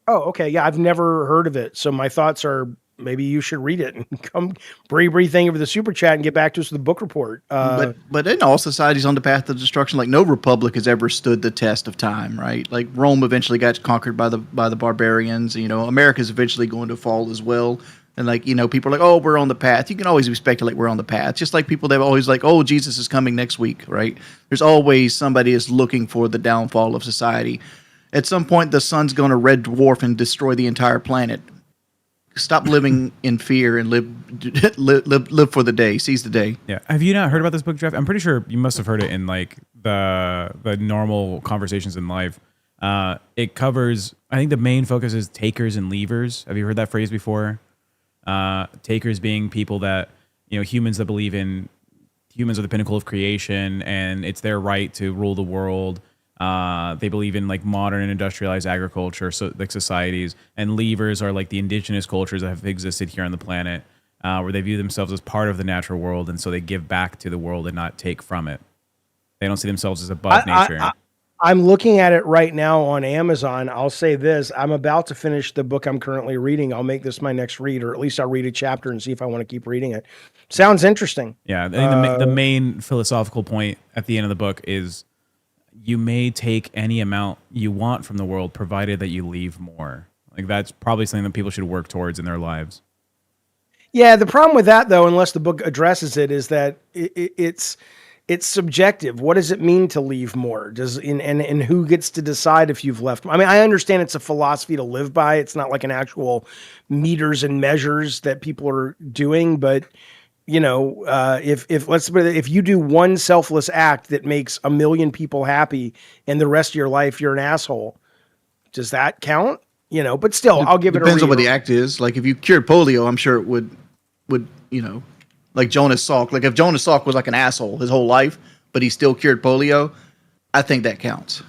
Oh, okay. Yeah, I've never heard of it. So my thoughts are maybe you should read it and come, Bree, thank you for the super chat and get back to us with the book report. But in all societies on the path of destruction, like no republic has ever stood the test of time, right? Like Rome eventually got conquered by the barbarians. America's eventually going to fall as well. And people are like, oh, we're on the path. You can always speculate we're on the path. Just like people that always like, oh, Jesus is coming next week, right? There's always somebody is looking for the downfall of society. At some point, the sun's going to red dwarf and destroy the entire planet. Stop living in fear and live for the day. Seize the day. Yeah. Have you not heard about this book, Jeff? I'm pretty sure you must have heard it in like the normal conversations in life. It covers. I think the main focus is takers and leavers. Have you heard that phrase before? Takers being people that humans that believe in humans are the pinnacle of creation and it's their right to rule the world. They believe in like modern and industrialized agriculture, so like societies, and leavers are like the indigenous cultures that have existed here on the planet, where they view themselves as part of the natural world, and so they give back to the world and not take from it. They don't see themselves as above nature. I'm looking at it right now on Amazon. I'll say this: I'm about to finish the book I'm currently reading. I'll make this my next read, or at least I'll read a chapter and see if I want to keep reading it. Sounds interesting. Yeah, I think the main philosophical point at the end of the book is, you may take any amount you want from the world, provided that you leave more. Like that's probably something that people should work towards in their lives. Yeah, the problem with that, though, unless the book addresses it, is that it's subjective. What does it mean to leave more? And who gets to decide if you've left? I mean, I understand it's a philosophy to live by. It's not like an actual meters and measures that people are doing, but if you do one selfless act that makes 1 million people happy and the rest of your life you're an asshole, does that count? But still, I'll give it a read. Depends on what the act is. Like if you cured polio, I'm sure it would like Jonas Salk. Like if Jonas Salk was like an asshole his whole life, but he still cured polio, I think that counts.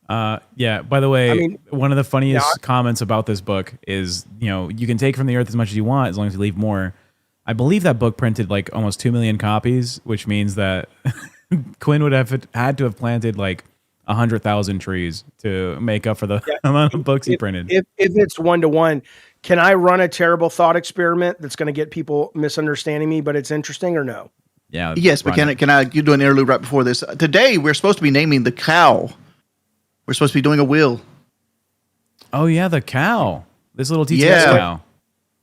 Yeah. By the way, one of the funniest comments about this book is, you can take from the earth as much as you want as long as you leave more. I believe that book printed like almost 2 million copies, which means that Quinn would have had to have planted like 100,000 trees to make up for the amount of books he printed. If it's 1-to-1, can I run a terrible thought experiment that's going to get people misunderstanding me, but it's interesting, or no? Yeah. Yes, but can I? You do an interlude right before this. Today we're supposed to be naming the cow. We're supposed to be doing a wheel. Oh yeah, the cow. This little TTS cow.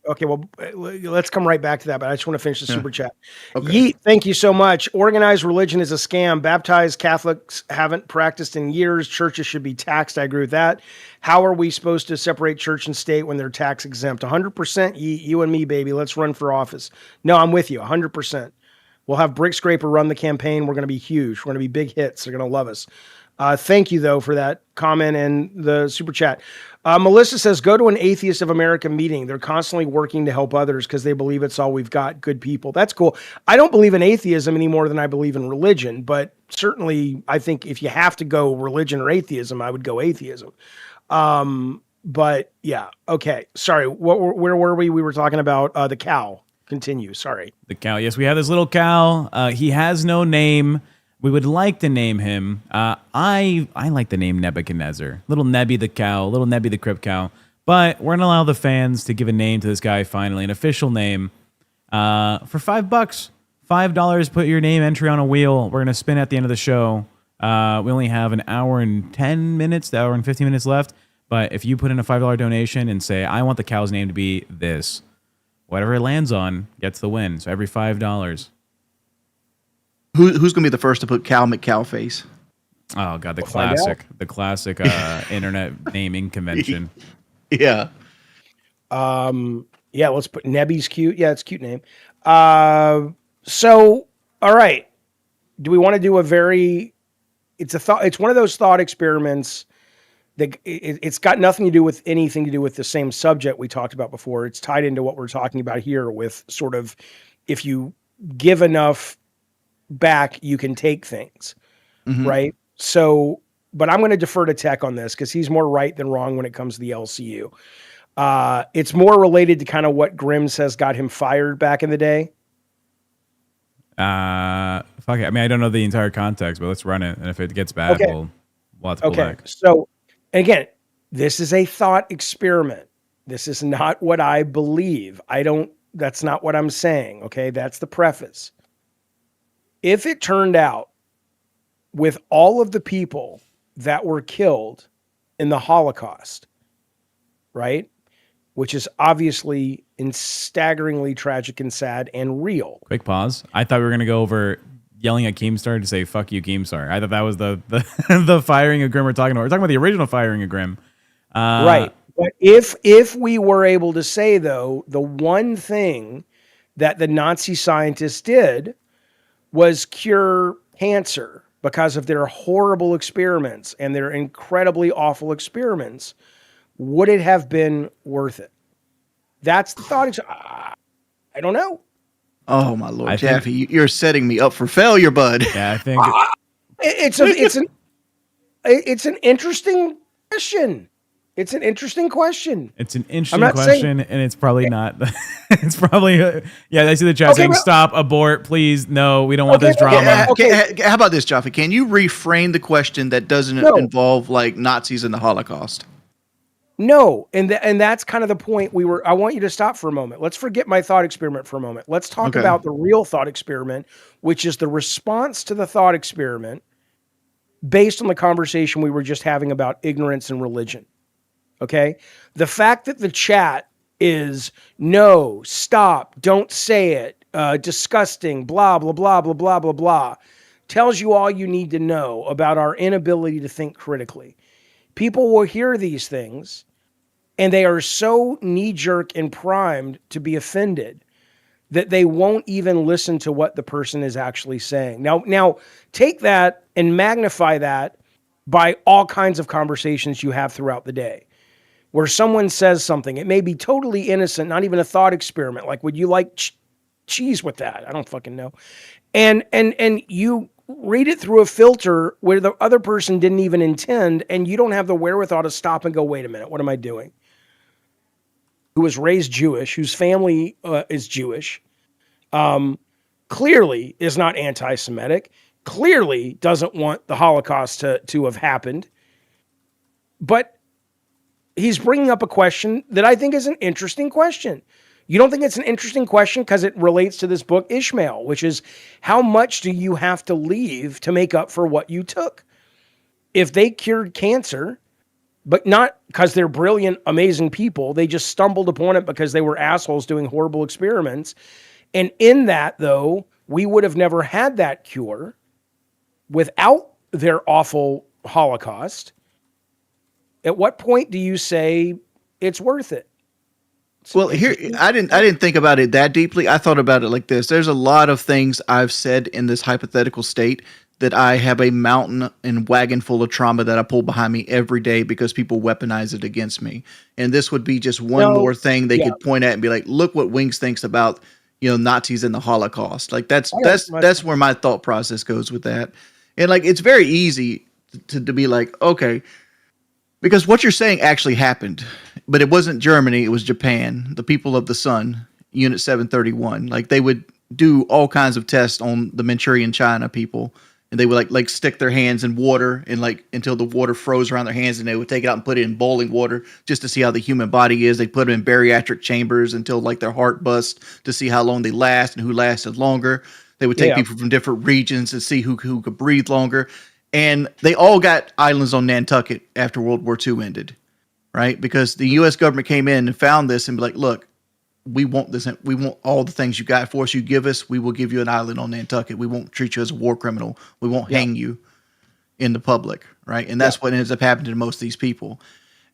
Okay, well, let's come right back to that, but I just want to finish the super chat. Okay. Yeet, thank you so much. Organized religion is a scam. Baptized Catholics haven't practiced in years. Churches should be taxed. I agree with that. How are we supposed to separate church and state when they're tax exempt? 100%, Yeet, you and me, baby. Let's run for office. No, I'm with you, 100%. We'll have Brick Scraper run the campaign. We're going to be huge. We're going to be big hits. They're going to love us. Thank you, though, for that comment and the super chat. Melissa says, go to an Atheist of America meeting. They're constantly working to help others because they believe it's all we've got, good people. That's cool. I don't believe in atheism any more than I believe in religion, but certainly I think if you have to go religion or atheism, I would go atheism. But yeah, okay. Sorry, where were we? We were talking about the cow. Continue. Sorry. The cow. Yes, we have this little cow. He has no name. We would like to name him. I like the name Nebuchadnezzar. Little Nebby the cow. Little Nebby the crypt cow. But we're gonna allow the fans to give a name to this guy finally, an official name. For $5. $5. Put your name entry on a wheel. We're gonna spin at the end of the show. We only have an hour and 10 minutes, the hour and 15 minutes left. But if you put in a $5 donation and say, I want the cow's name to be this, whatever it lands on gets the win. So every $5. Who's going to be the first to put Cal McCowface? Oh god, the classic internet naming convention. Yeah. Yeah, let's put Nebby's cute. Yeah, it's a cute name. So all right. Do we want to do it's one of those thought experiments that it's got nothing to do with anything to do with the same subject we talked about before. It's tied into what we're talking about here with sort of, if you give enough back, you can take things, right? So, but I'm going to defer to Tech on this because he's more right than wrong when it comes to the LCU. It's more related to kind of what Grimm says got him fired back in the day. Fuck it. I mean, I don't know the entire context, but let's run it. And if it gets bad, we'll have to pull back. So, again, this is a thought experiment. This is not what I believe. That's not what I'm saying. Okay. That's the preface. If it turned out with all of the people that were killed in the Holocaust, right? Which is obviously staggeringly tragic and sad and real. Quick pause. I thought we were going to go over yelling at Keemstar to say, fuck you, Keemstar. I thought that was the the firing of Grimm we're talking about. We're talking about the original firing of Grimm. Right. But if we were able to say, though, the one thing that the Nazi scientists did was cure cancer because of their horrible experiments and their incredibly awful experiments, would it have been worth it? That's the thought. I don't know. Oh my Lord, Jaffe, you're setting me up for failure, bud. Yeah, I think it's an interesting question. It's an interesting question. It's an interesting question, and it's probably not. It's probably I see the chat saying, "Stop, abort, please, no, we don't want this drama." How about this, Jaffe? Can you reframe the question that doesn't involve like Nazis and the Holocaust? No, and that's kind of the point I want you to stop for a moment. Let's forget my thought experiment for a moment. Let's talk about the real thought experiment, which is the response to the thought experiment based on the conversation we were just having about ignorance and religion. Okay? The fact that the chat is no, stop, don't say it, disgusting, blah, blah, blah, blah, blah, blah, blah, tells you all you need to know about our inability to think critically. People will hear these things, and they are so knee-jerk and primed to be offended that they won't even listen to what the person is actually saying. Now take that and magnify that by all kinds of conversations you have throughout the day, where someone says something. It may be totally innocent, not even a thought experiment. Like, would you like cheese with that? I don't fucking know. And you read it through a filter where the other person didn't even intend, and you don't have the wherewithal to stop and go, wait a minute, what am I doing? Who was raised Jewish, whose family is Jewish, clearly is not anti-Semitic, clearly doesn't want the Holocaust to have happened. But he's bringing up a question that I think is an interesting question. You don't think it's an interesting question because it relates to this book, Ishmael, which is how much do you have to leave to make up for what you took? If they cured cancer, but not because they're brilliant, amazing people, they just stumbled upon it because they were assholes doing horrible experiments. And in that, though, we would have never had that cure without their awful Holocaust. At what point do you say it's worth it? Well, here I didn't think about it that deeply. I thought about it like this. There's a lot of things I've said in this hypothetical state that I have a mountain and wagon full of trauma that I pull behind me every day because people weaponize it against me. And this would be just one more thing they could point at and be like, look what Wings thinks about, Nazis and the Holocaust. Like that's where my thought process goes with that. And like, it's very easy to be like, okay, Because what you're saying actually happened, but it wasn't Germany, it was Japan, the people of the sun, Unit 731. Like they would do all kinds of tests on the Manchurian China people, and they would like stick their hands in water and like until the water froze around their hands, and they would take it out and put it in boiling water just to see how the human body is. They put them in bariatric chambers until like their heart bust to see how long they last and who lasted longer. They would take people from different regions and see who could breathe longer. And they all got islands on Nantucket after World War II ended, right? Because the U.S. government came in and found this and be like, look, we want this. We want all the things you got for us. You give us, we will give you an island on Nantucket. We won't treat you as a war criminal. We won't hang you in the public, right? And that's what ends up happening to most of these people.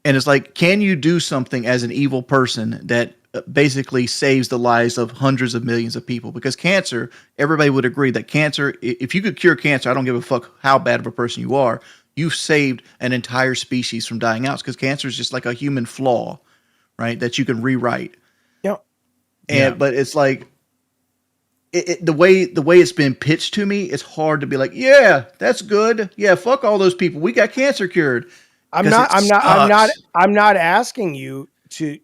And it's like, can you do something as an evil person that basically saves the lives of hundreds of millions of people? Because cancer, everybody would agree that cancer, if you could cure cancer, I don't give a fuck how bad of a person you are, you've saved an entire species from dying out, because cancer is just like a human flaw, right? That you can rewrite. But it's like the way it's been pitched to me, it's hard to be like, yeah, that's good. Yeah, fuck all those people. We got cancer cured. I'm not asking you to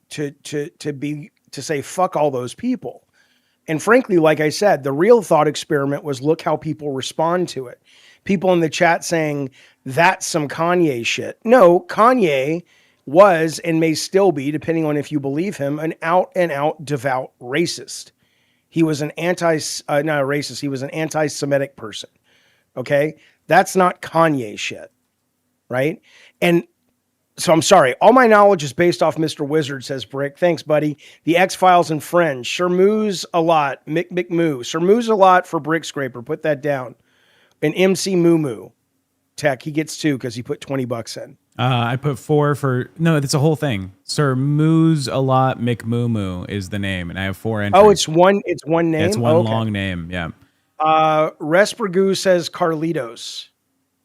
say fuck all those people. And frankly, like I said, the real thought experiment was look how people respond to it. People in the chat saying that's some Kanye shit. No, Kanye was and may still be, depending on if you believe him, an out and out devout racist. He was an not a racist. He was an anti-Semitic person. Okay. That's not Kanye shit. Right. And so I'm sorry. All my knowledge is based off Mr. Wizard, says Brick. Thanks, buddy. The X-Files and Friends. Shermoo's a lot. Mick Moo. Shermoo's a lot for Brick Scraper. Put that down. And MC Moo Moo. Tech. He gets 2 because he put $20 in. I put 4 for no. That's a whole thing. Sir Moos a lot. McMoo is the name, and I have 4 entries. Oh, it's one name. Yeah, it's one long name. Yeah. Respergoo says Carlitos.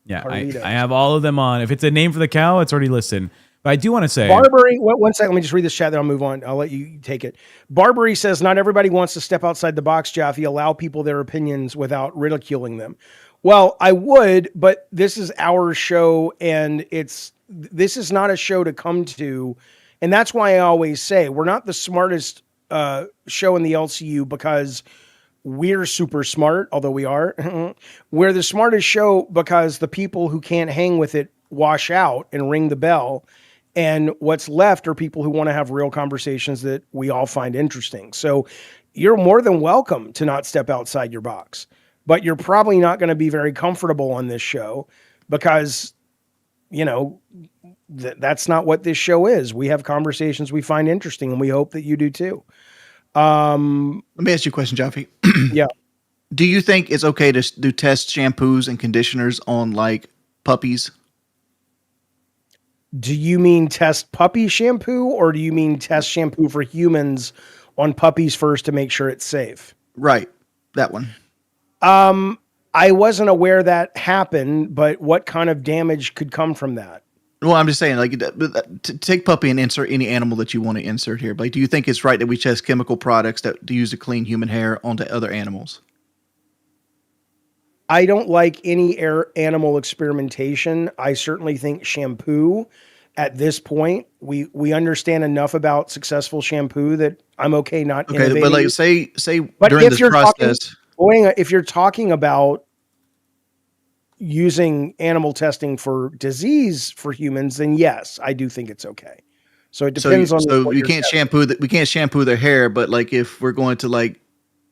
Yeah, Carlitos. I have all of them on. If it's a name for the cow, it's already listed. But I do want to say, Barbary. One second. Let me just read this chat. Then I'll move on. I'll let you take it. Barbary says, not everybody wants to step outside the box, Jaffe. Allow people their opinions without ridiculing them. Well, I would, but this is our show, and this is not a show to come to. And that's why I always say we're not the smartest show in the LCU because we're super smart, although we are. We're the smartest show because the people who can't hang with it wash out and ring the bell. And what's left are people who want to have real conversations that we all find interesting. So you're more than welcome to not step outside your box. But you're probably not going to be very comfortable on this show because, you know, that's not what this show is. We have conversations we find interesting, and we hope that you do too. Let me ask you a question, Jaffe. Yeah. Do you think it's okay to do test shampoos and conditioners on like puppies? Do you mean test puppy shampoo, or do you mean test shampoo for humans on puppies first to make sure it's safe? Right. That one. I wasn't aware that happened, but what kind of damage could come from that? Well, I'm just saying, like, take puppy and insert any animal that you want to insert here. But like, do you think it's right that we test chemical products that to use to clean human hair onto other animals? I don't like any animal experimentation. I certainly think shampoo at this point, we understand enough about successful shampoo that I'm okay not innovating. But like say but during this process. If you're talking about using animal testing for disease for humans, then yes, I do think it's okay. So it depends on. So we can't shampoo that. We can't shampoo their hair, but like if we're going to like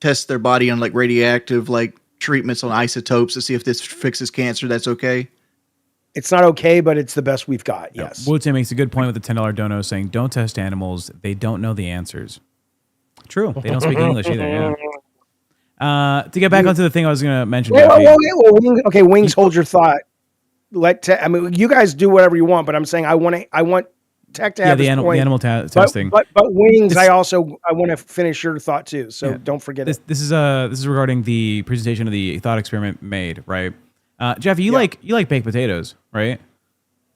test their body on like radioactive like treatments on isotopes to see if this fixes cancer, that's okay. It's not okay, but it's the best we've got. Yes. Wu-Tang makes a good point with the $10 dono saying, "Don't test animals; they don't know the answers." True, they don't speak English either. Yeah. To get back onto the thing I was going to mention. Okay, Wings, hold your thought. I mean, you guys do whatever you want, but I'm saying I want Tech to have the animal testing. But Wings, I want to finish your thought too. So don't forget it. This is regarding the presentation of the thought experiment made, right? Jeff, you like baked potatoes, right?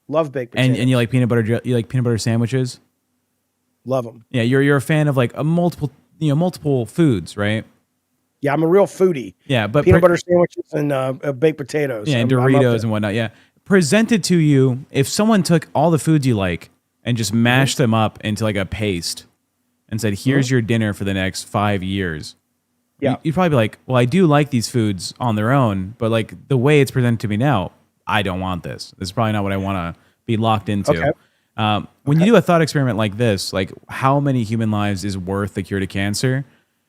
Love baked potatoes. And you like peanut butter sandwiches? Love them. Yeah, you're a fan of like multiple foods, right? Yeah, I'm a real foodie. Yeah, but peanut butter sandwiches and baked potatoes. Yeah, and Doritos and whatnot. Yeah. presented to you, if someone took all the foods you like and just mashed them up into like a paste and said, here's your dinner for the next 5 years. Yeah. You'd probably be like, well, I do like these foods on their own, but like the way it's presented to me now, I don't want this. This is probably not what I want to be locked into. Okay. When you do a thought experiment like this, like how many human lives is worth the cure to cancer?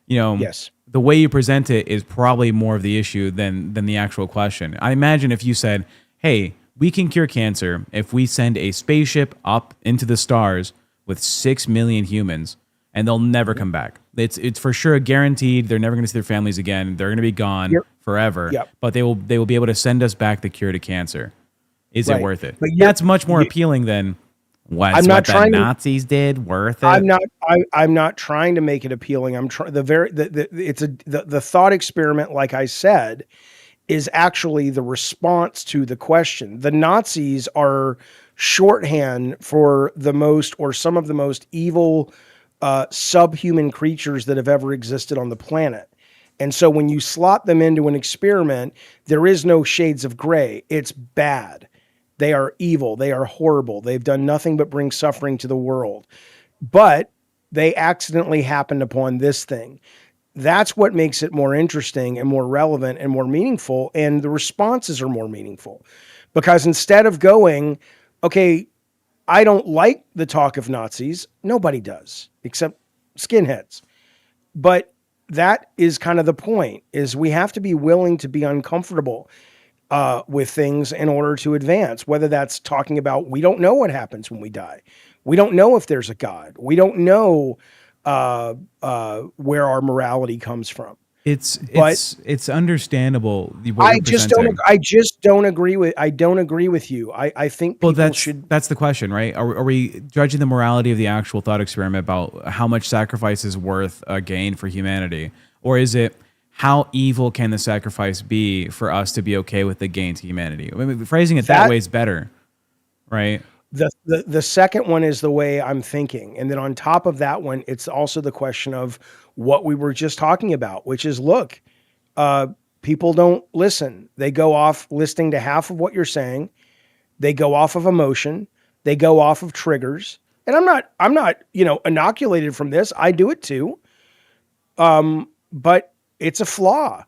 You know, Yes. the way you present it is probably more of the issue than the actual question. I imagine if you said, hey, we can cure cancer if we send a spaceship up into the stars with 6 million humans and they'll never come back. It's for sure guaranteed they're never going to see their families again. They're going to be gone forever. Yep. But they will be able to send us back the cure to cancer. Is it worth it? But that's much more appealing than what the Nazis did worth it. I'm not trying to make it appealing. I'm trying the thought experiment, like I said, is actually the response to the question. The Nazis are shorthand for the most or some of the most evil subhuman creatures that have ever existed on the planet. And so when you slot them into an experiment, there is no shades of gray. It's bad. They are evil. They are horrible. They've done nothing but bring suffering to the world. But they accidentally happened upon this thing. That's what makes it more interesting and more relevant and more meaningful. And the responses are more meaningful because instead of going, okay, I don't like the talk of Nazis. Nobody does except skinheads. But that is kind of the point, is we have to be willing to be uncomfortable with things in order to advance, whether that's talking about, we don't know what happens when we die. We don't know if there's a God. We don't know where our morality comes from. It's understandable. I just don't agree with you. I think people should. That's the question, right? Are we judging the morality of the actual thought experiment about how much sacrifice is worth a gain for humanity? Or is it how evil can the sacrifice be for us to be okay with the gain to humanity? I mean, phrasing it that way is better, right? The second one is the way I'm thinking. And then on top of that one, it's also the question of what we were just talking about, which is, look, people don't listen. They go off listening to half of what you're saying. They go off of emotion. They go off of triggers. And I'm not, inoculated from this. I do it too. But it's a flaw.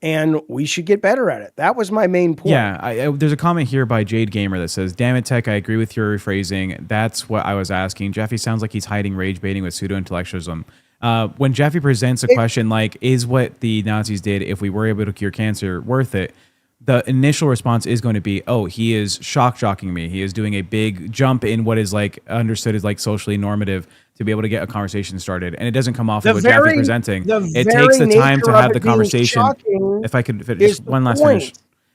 And we should get better at it. That was my main point. Yeah, there's a comment here by Jade Gamer that says, damn it, Tech, I agree with your rephrasing. That's what I was asking. Jaffe sounds like he's hiding rage baiting with pseudo-intellectualism. When Jaffe presents a question like, is what the Nazis did, if we were able to cure cancer, worth it? The initial response is going to be, oh, he is shock-jocking me. He is doing a big jump in what is like understood as like socially normative to be able to get a conversation started. And it doesn't come off of what Jaffe's presenting. It takes the time to have the conversation. If I could just one last finish.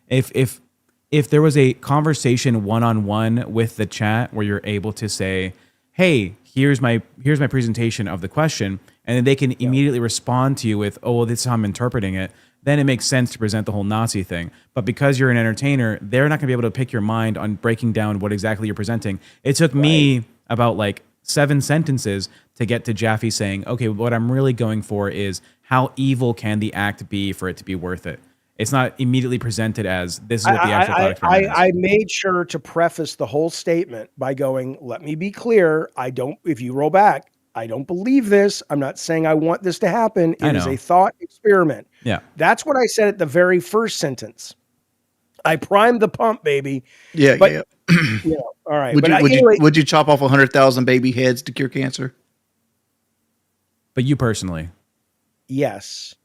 If there was a conversation one-on-one with the chat where you're able to say, hey, here's my presentation of the question, and then they can immediately respond to you with, oh, well, this is how I'm interpreting it, then it makes sense to present the whole Nazi thing. But because you're an entertainer, they're not going to be able to pick your mind on breaking down what exactly you're presenting. It took me about like 7 sentences to get to Jaffe saying, okay, what I'm really going for is how evil can the act be for it to be worth it? It's not immediately presented as this is what the actual thought experiment is. I made sure to preface the whole statement by going, let me be clear. If you roll back, I don't believe this. I'm not saying I want this to happen. It is a thought experiment. Yeah. That's what I said at the very first sentence. I primed the pump, baby. Yeah. All right. Would you chop off 100,000 baby heads to cure cancer? But you personally? Yes.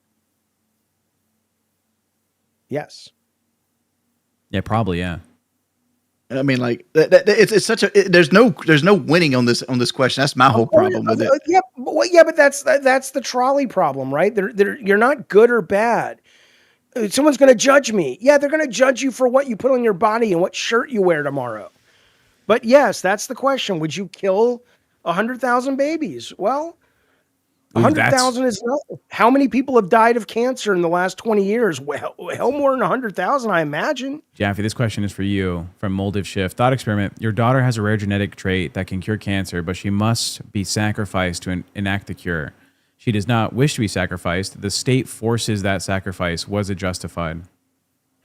Yes. Yeah, probably. Yeah. I mean, like it's such a. There's no winning on this question. That's my whole problem with it. But that's the trolley problem, right? You're not good or bad. Someone's going to judge me. Yeah, they're going to judge you for what you put on your body and what shirt you wear tomorrow. But yes, that's the question. Would you kill 100,000 babies? Well, 100,000 is nothing. How many people have died of cancer in the last 20 years? Well, hell more than 100,000, I imagine. Jaffe, this question is for you from Molded Shift. Thought experiment. Your daughter has a rare genetic trait that can cure cancer, but she must be sacrificed to enact the cure. She does not wish to be sacrificed. The state forces that sacrifice. Was it justified?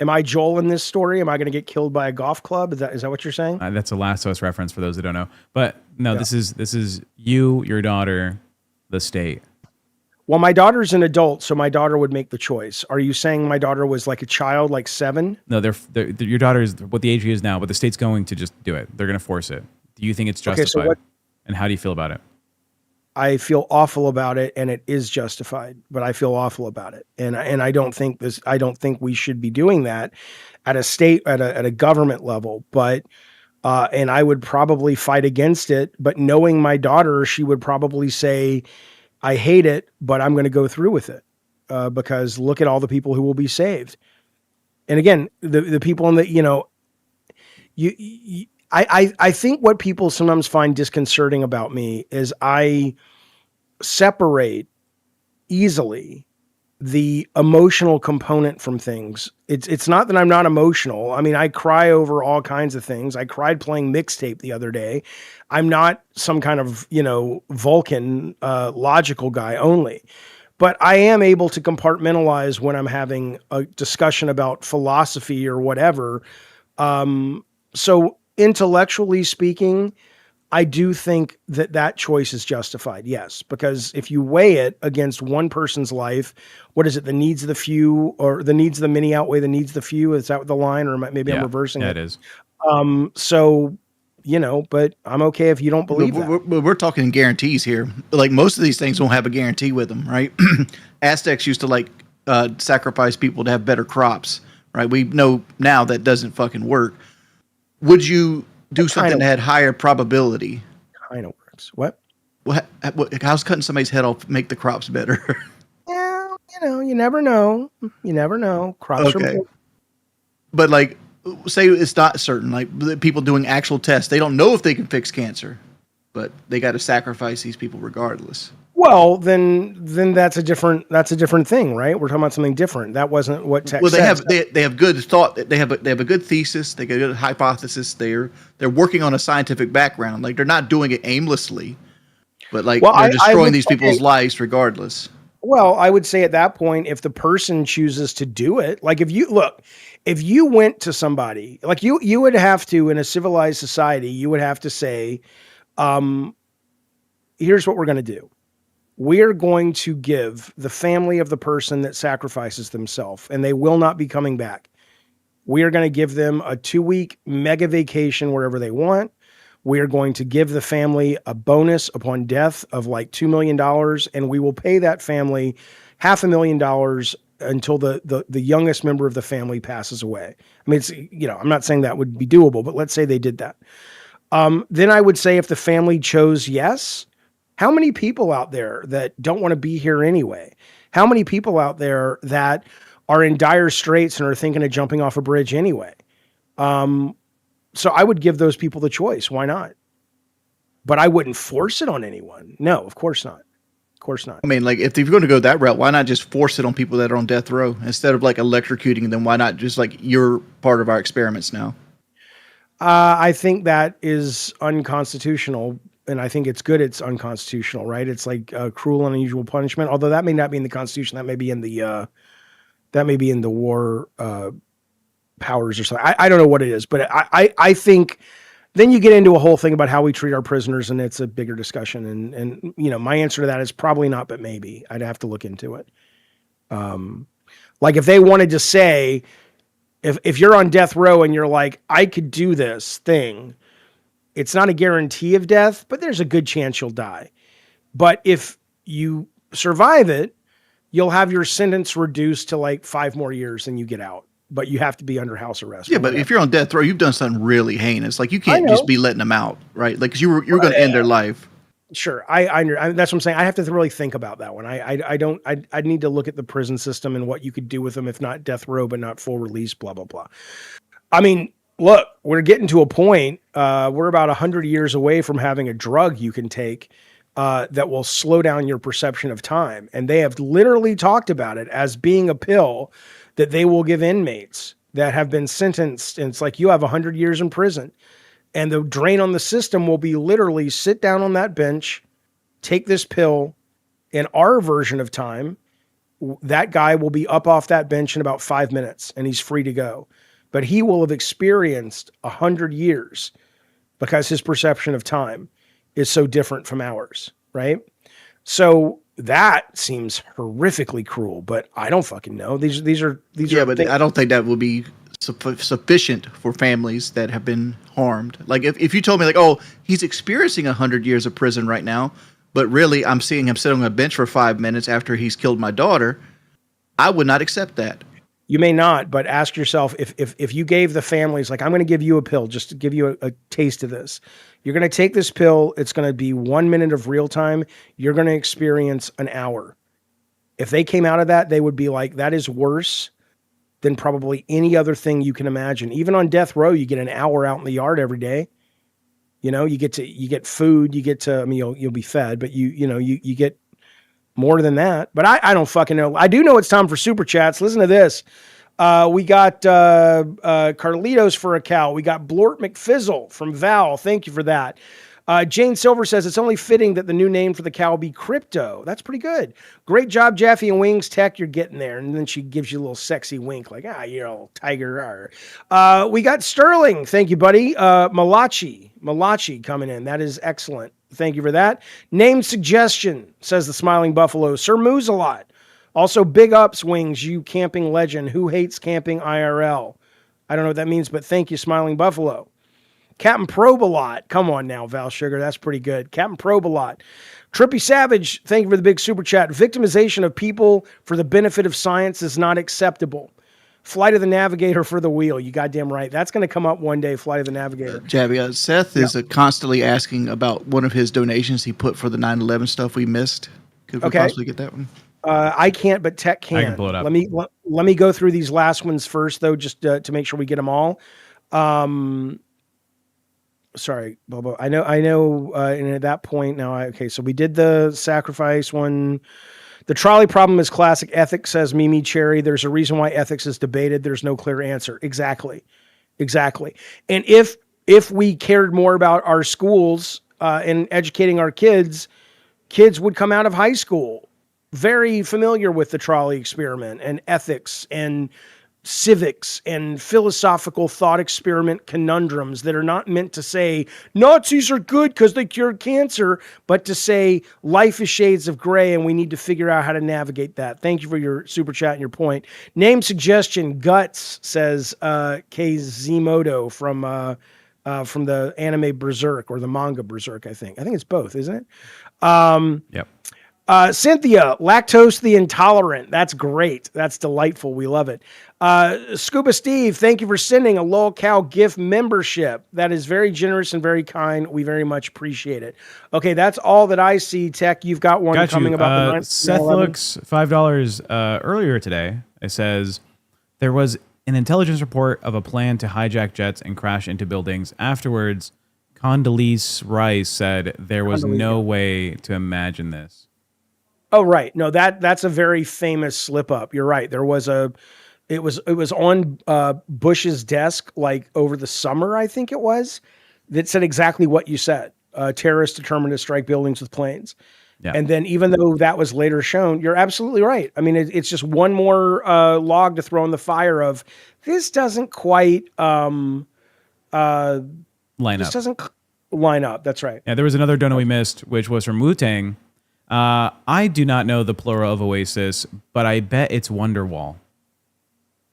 Am I Joel in this story? Am I going to get killed by a golf club? Is that what you're saying? That's a Last of Us reference for those that don't know. But no, Yeah. this is you, your daughter, the state. Well, my daughter's an adult, so my daughter would make the choice. Are you saying my daughter was like a child, like 7? No, your daughter is what the age is now, but the state's going to just do it. They're going to force it. Do you think it's justified? what- And how do you feel about it? I feel awful about it, and it is justified, but I feel awful about it. And I don't think we should be doing that at a government level, but and I would probably fight against it, but knowing my daughter, she would probably say, I hate it, but I'm going to go through with it because look at all the people who will be saved. And again, the people in the, I think what people sometimes find disconcerting about me is I separate easily the emotional component from things. It's not that I'm not emotional. I mean, I cry over all kinds of things. I cried playing Mixtape the other day. I'm not some kind of, Vulcan logical guy only. But I am able to compartmentalize when I'm having a discussion about philosophy or whatever. So intellectually speaking, I do think that choice is justified. Yes, because if you weigh it against one person's life, what is it? The needs of the few or the needs of the many outweigh the needs of the few. Is that the line? Or maybe I'm reversing it. It is. So, but I'm okay if you don't believe that. We're talking guarantees here. Like most of these things don't have a guarantee with them, right? Aztecs used to sacrifice people to have better crops, right? We know now that doesn't fucking work. Would you do something that had higher probability? Kind of works. What? How's cutting somebody's head off make the crops better? Yeah, you never know. You never know. Crops Okay. are. But say it's not certain. Like the people doing actual tests, they don't know if they can fix cancer, but they got to sacrifice these people regardless. Well, then that's a different thing, right? We're talking about something different. That wasn't what text. Well, says. they have good thought. They have a good thesis. They got a good hypothesis. They're working on a scientific background. Like they're not doing it aimlessly, but they're destroying these people's lives regardless. Well, I would say at that point, if the person chooses to do it, like if you went to somebody, like you would have to, in a civilized society, you would have to say, here's what we're going to do. We're going to give the family of the person that sacrifices themselves, and they will not be coming back. We are going to give them a 2-week mega vacation wherever they want. We are going to give the family a bonus upon death of $2 million, and we will pay that family $500,000 until the youngest member of the family passes away. I mean, it's, I'm not saying that would be doable, but let's say they did that. Then I would say if the family chose yes, how many people out there that don't want to be here anyway? How many people out there that are in dire straits and are thinking of jumping off a bridge anyway? So I would give those people the choice. Why not? But I wouldn't force it on anyone. No, of course not. Of course not. I mean, if you're going to go that route, why not just force it on people that are on death row instead of electrocuting them? Why not just you're part of our experiments now? I think that is unconstitutional. And I think it's good it's unconstitutional, right? It's cruel and unusual punishment. Although that may not be in the Constitution. That may be in the war powers or something. I don't know what it is. But I think then you get into a whole thing about how we treat our prisoners, and it's a bigger discussion. And my answer to that is probably not, but maybe. I'd have to look into it. If they wanted to say, if you're on death row and you're like, I could do this thing, it's not a guarantee of death, but there's a good chance you'll die. But if you survive it, you'll have your sentence reduced to 5 more years and you get out. But you have to be under house arrest. Yeah, but if you're on death row, you've done something really heinous. You can't just be letting them out, right? Because you're going to end their life. Sure, I that's what I'm saying. I have to really think about that one. I need to look at the prison system and what you could do with them if not death row, but not full release. Blah blah blah. I mean, look, we're getting to a point. We're about 100 years away from having a drug you can take that will slow down your perception of time, and they have literally talked about it as being a pill that they will give inmates that have been sentenced. And it's you have 100 years in prison. And the drain on the system will be literally sit down on that bench, take this pill in our version of time, that guy will be up off that bench in about 5 minutes and he's free to go. But he will have experienced 100 years because his perception of time is so different from ours, right? So that seems horrifically cruel, but I don't fucking know. These are but I don't think that will be sufficient for families that have been harmed. Like if you told me like, oh, he's experiencing 100 years of prison right now, but really I'm seeing him sit on a bench for 5 minutes after he's killed my daughter, I would not accept that. You may not, but ask yourself if you gave the families, like, I'm going to give you a pill just to give you a taste of this. You're going to take this pill. It's going to be 1 minute of real time. You're going to experience an hour. If they came out of that, they would be like, that is worse than probably any other thing you can imagine. Even on death row, you get an hour out in the yard every day. You know, you get food, you get to, I mean, you'll be fed, but you get more than that. But I don't fucking know. I do know it's time for super chats. Listen to this. We got Carlitos for a cow. We got Blort McFizzle from Val. Thank you for that. Jane Silver says it's only fitting that the new name for the cow be Crypto. That's pretty good. Great job, Jaffe and Wings Tech. You're getting there. And then she gives you a little sexy wink, like, you're a little tiger. We got Sterling. Thank you, buddy. Malachi coming in. That is excellent. Thank you for that. Name suggestion, says the Smiling Buffalo. Sir Moose-a-lot. Also, big ups, Wings, you camping legend. Who hates camping IRL? I don't know what that means, but thank you, Smiling Buffalo. Captain Probe-a-lot. Come on now, Val Sugar. That's pretty good. Captain Probe-a-lot. Trippy Savage, thank you for the big super chat. Victimization of people for the benefit of science is not acceptable. Flight of the Navigator for the wheel. You goddamn right. That's going to come up one day, Flight of the Navigator. Jabby, Seth is constantly asking about one of his donations he put for the 9/11 stuff we missed. Could we possibly get that one? I can't, but Tech can. I can pull it up. Let me go through these last ones first, though, just to make sure we get them all. Sorry, Bobo. I know. And at that point now, so we did the sacrifice one. The trolley problem is classic ethics, says Mimi Cherry. There's a reason why ethics is debated. There's no clear answer. Exactly. And if we cared more about our schools and educating our kids would come out of high school very familiar with the trolley experiment and ethics and civics and philosophical thought experiment conundrums that are not meant to say Nazis are good because they cured cancer, but to say life is shades of gray and we need to figure out how to navigate that. Thank you for your super chat and your point. Name suggestion, Guts, says Kazimoto from the anime Berserk or the manga Berserk, I think. I think it's both, isn't it? Yep. Cynthia, lactose the intolerant. That's great. That's delightful. We love it. Scuba Steve, thank you for sending a LolCow gift membership. That is very generous and very kind. We very much appreciate it. Okay, that's all that I see. Tech, you've got one coming about the Seth looks $5 earlier today. It says there was an intelligence report of a plan to hijack jets and crash into buildings. Afterwards, Condoleezza Rice said there was no way to imagine this. Oh, right. No, that's a very famous slip up. You're right. There was it was on Bush's desk like over the summer, I think it was, that said exactly what you said. Terrorists determined to strike buildings with planes. Yeah. And then even though that was later shown, you're absolutely right. I mean, it's just one more log to throw in the fire of this doesn't quite line up. Doesn't line up. That's right. Yeah, there was another donor we missed, which was from Wu-Tang. I do not know the plural of Oasis, but I bet it's Wonderwall.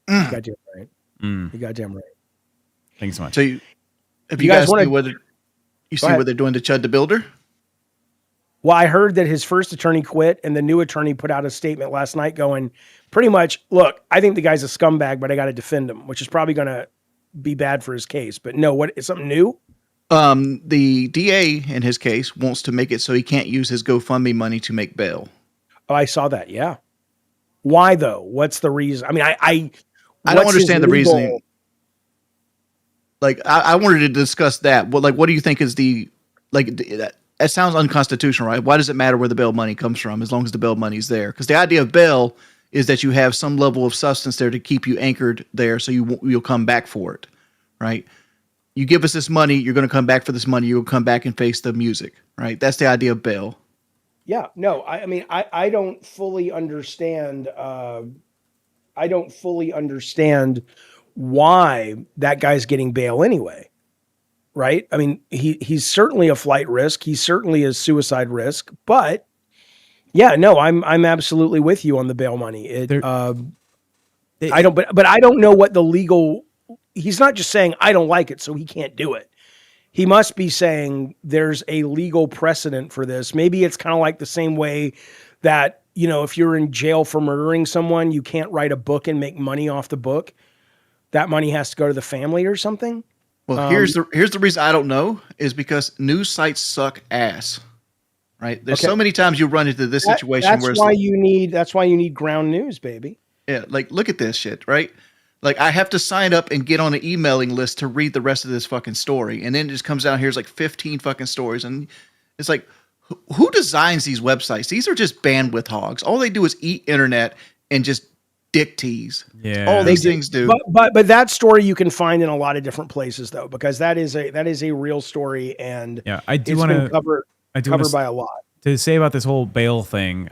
You goddamn right. You goddamn right. Thanks so much. So, if you guys see what they're doing to Chud the Builder? Well, I heard that his first attorney quit, and the new attorney put out a statement last night going, pretty much, look, I think the guy's a scumbag, but I got to defend him, which is probably going to be bad for his case. But no, what is something new? The DA in his case wants to make it so he can't use his GoFundMe money to make bail. Oh, I saw that. Yeah. Why though? What's the reason? I mean, I don't understand the reasoning. Like, I wanted to discuss that. Well, like, what do you think is that sounds unconstitutional, right? Why does it matter where the bail money comes from as long as the bail money's there? Because the idea of bail is that you have some level of substance there to keep you anchored there, so you'll come back for it, right? You give us this money, you're going to come back for this money, you'll come back and face the music, right? That's the idea of bail. Yeah, no, I mean, I don't fully understand. I don't fully understand why that guy's getting bail anyway. Right? I mean, he's certainly a flight risk. He certainly is suicide risk. But yeah, no, I'm absolutely with you on the bail money. I don't, but I don't know what the legal. He's not just saying I don't like it, so he can't do it. He must be saying there's a legal precedent for this. Maybe it's kind of like the same way that, you know, if you're in jail for murdering someone, you can't write a book and make money off the book. That money has to go to the family or something. Well, here's the reason I don't know is because news sites suck ass. Right? There's so many times you run into this situation that's where why you need ground news, baby. yeah, like look at this shit, right? Like I have to sign up and get on an emailing list to read the rest of this fucking story, and then it just comes down here's like 15 fucking stories, and it's like, who designs these websites? These are just bandwidth hogs. All they do is eat internet and just dick tease. Yeah, all these things do. But that story you can find in a lot of different places though, because that is a real story, and yeah, I do want to covered by a lot. To say about this whole bail thing,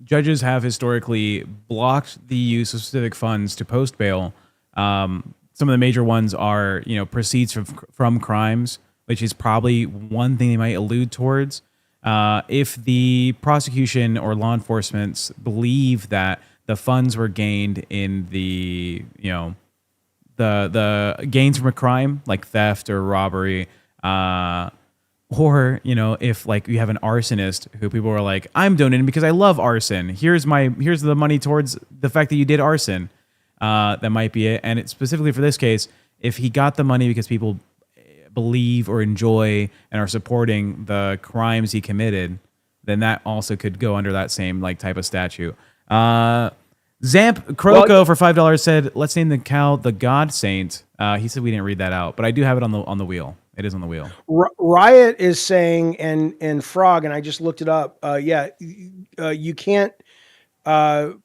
judges have historically blocked the use of specific funds to post bail. Some of the major ones are, you know, proceeds from crimes, which is probably one thing they might allude towards. If the prosecution or law enforcement believe that the funds were gained in the, you know, the gains from a crime like theft or robbery, or, you know, if like you have an arsonist who people are like, I'm donating because I love arson. Here's the money towards the fact that you did arson. That might be it. And it's specifically for this case, if he got the money because people believe or enjoy and are supporting the crimes he committed, then that also could go under that same like type of statute. Zamp Kroko for $5 said, let's name the cow the God Saint. He said we didn't read that out, but I do have it on the wheel. It is on the wheel. Riot is saying, and Frog, and I just looked it up. You can't. GoFundMe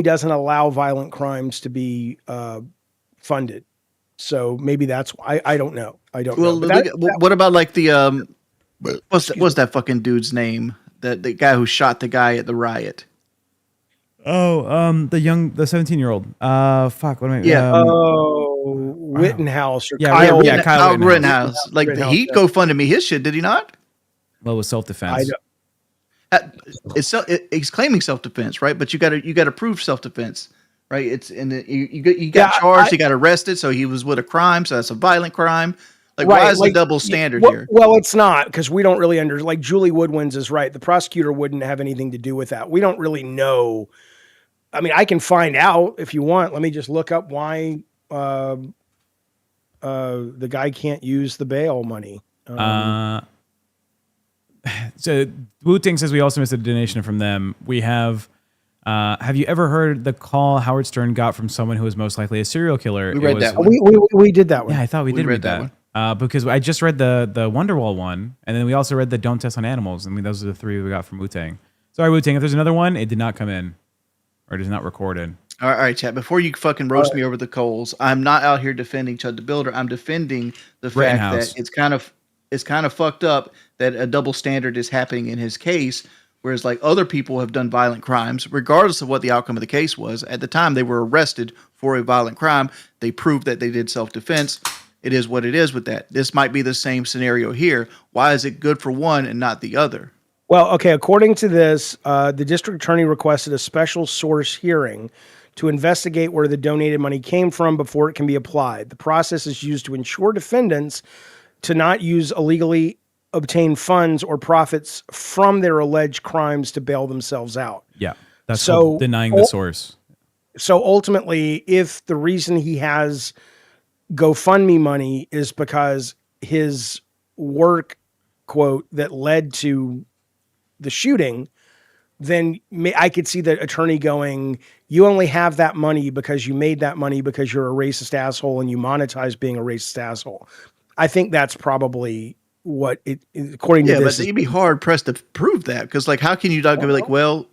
doesn't allow violent crimes to be funded, so maybe that's why. I don't know. I don't know. What about like the what's that fucking dude's name? The guy who shot the guy at the riot. Oh, the 17-year-old. Fuck. What am I? Yeah. Rittenhouse or Kyle Kyle Rittenhouse. Like he GoFunded me his shit, did he not? Well, it was self-defense. He's claiming self-defense, right? But you got to prove self-defense, right? It's you got charged, he got arrested, so he was with a crime, so that's a violent crime. Like, why is the double standard here? Well, it's not, because we don't really like Julie Woodwinds is right. The prosecutor wouldn't have anything to do with that. We don't really know. I mean, I can find out if you want. Let me just look up why the guy can't use the bail money. So Wu-Ting says we also missed a donation from them. We have you ever heard the call Howard Stern got from someone who was most likely a serial killer? We read that one. We did that one. Yeah, I thought we did read that one. Because I just read the Wonderwall one, and then we also read the Don't Test on Animals. I mean, those are the three we got from Wu-Tang. Sorry, Wu-Tang, if there's another one, it did not come in. Or it is not recorded. All right, chat. Before you fucking roast me over the coals, I'm not out here defending Chud the Builder. I'm defending the fact that it's kind of fucked up that a double standard is happening in his case, whereas like other people have done violent crimes, regardless of what the outcome of the case was. At the time they were arrested for a violent crime, they proved that they did self-defense. It is what it is with that. This might be the same scenario here. Why is it good for one and not the other? Well, okay, according to this, the district attorney requested a special source hearing to investigate where the donated money came from before it can be applied. The process is used to ensure defendants to not use illegally obtained funds or profits from their alleged crimes to bail themselves out. Yeah, that's so denying the source. So ultimately, if the reason he has GoFundMe money is because his work, quote, that led to the shooting, then I could see the attorney going, you only have that money because you made that money because you're a racist asshole and you monetize being a racist asshole. I think that's probably what it, according to this. But you'd be hard pressed to prove that, because like, how can you not be like, well,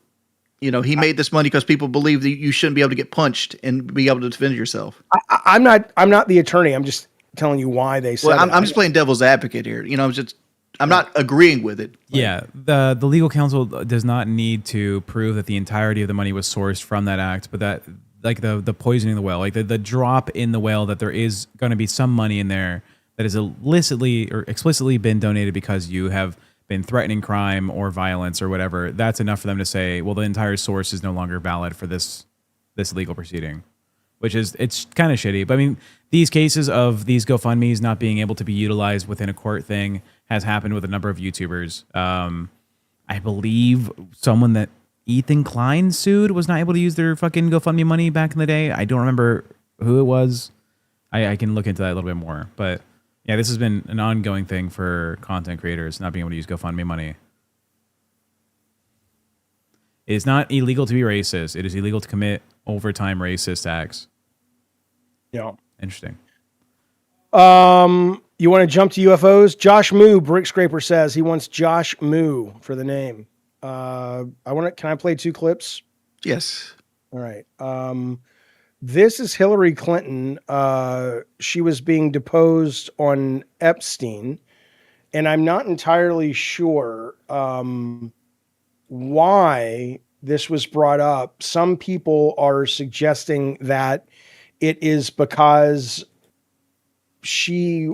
you know, he made this money because people believe that you shouldn't be able to get punched and be able to defend yourself. I'm not the attorney. I'm just telling you why they said. Well, I'm just playing devil's advocate here. You know, I'm just I'm not agreeing with it. Yeah, the legal counsel does not need to prove that the entirety of the money was sourced from that act, but that like the poisoning the whale, like the drop in the whale, that there is going to be some money in there that is illicitly or explicitly been donated because you have been threatening crime or violence or whatever. That's enough for them to say, well, the entire source is no longer valid for this legal proceeding, which is, it's kind of shitty. But I mean, these cases of these GoFundMes not being able to be utilized within a court thing has happened with a number of YouTubers. I believe someone that Ethan Klein sued was not able to use their fucking GoFundMe money back in the day. I don't remember who it was. I can look into that a little bit more. But yeah, this has been an ongoing thing for content creators not being able to use GoFundMe money. It is not illegal to be racist. It is illegal to commit overtime racist acts. Yeah. Interesting. You want to jump to UFOs? Josh Moo, Brick Scraper says he wants Josh Moo for the name. Can I play 2 clips? Yes. All right. This is Hillary Clinton. She was being deposed on Epstein, and I'm not entirely sure why this was brought up. Some people are suggesting that it is because she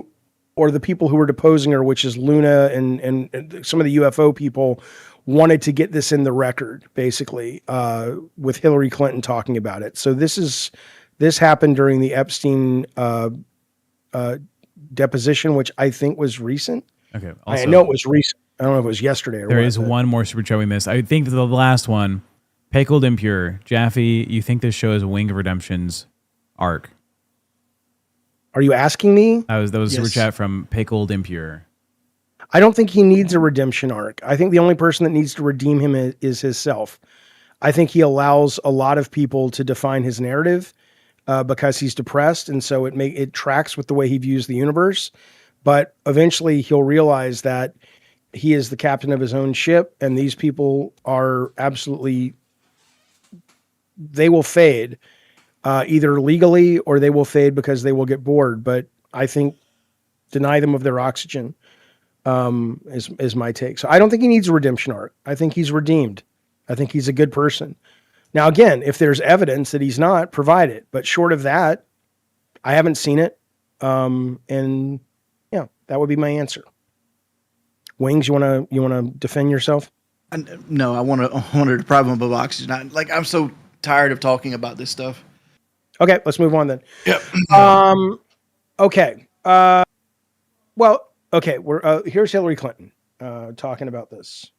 or the people who were deposing her, which is Luna and some of the UFO people, wanted to get this in the record, basically, with Hillary Clinton talking about it. So this happened during the Epstein deposition, which I think was recent. Okay. I know it was recent. I don't know if it was yesterday or There is one more super chat we missed. I think the last one, Pickled Impure. Jaffe, you think this shows Wing of Redemption's arc? Are you asking me? That was Yes. super chat from Pickled Impure. I don't think he needs a redemption arc. I think the only person that needs to redeem him is himself. I think he allows a lot of people to define his narrative because he's depressed, and so it tracks with the way he views the universe. But eventually, he'll realize that he is the captain of his own ship, and these people are absolutely, they will fade either legally or they will fade because they will get bored. But I think deny them of their oxygen is my take. So I don't think he needs a redemption arc. I think he's redeemed. I think he's a good person. Now, again, if there's evidence that he's not, provide it. But short of that, I haven't seen it. And yeah, that would be my answer. Wings, you wanna defend yourself? No, I want to deprive him of oxygen. I'm so tired of talking about this stuff. Okay, let's move on then. Yep. Okay. Okay. Here's Hillary Clinton talking about this.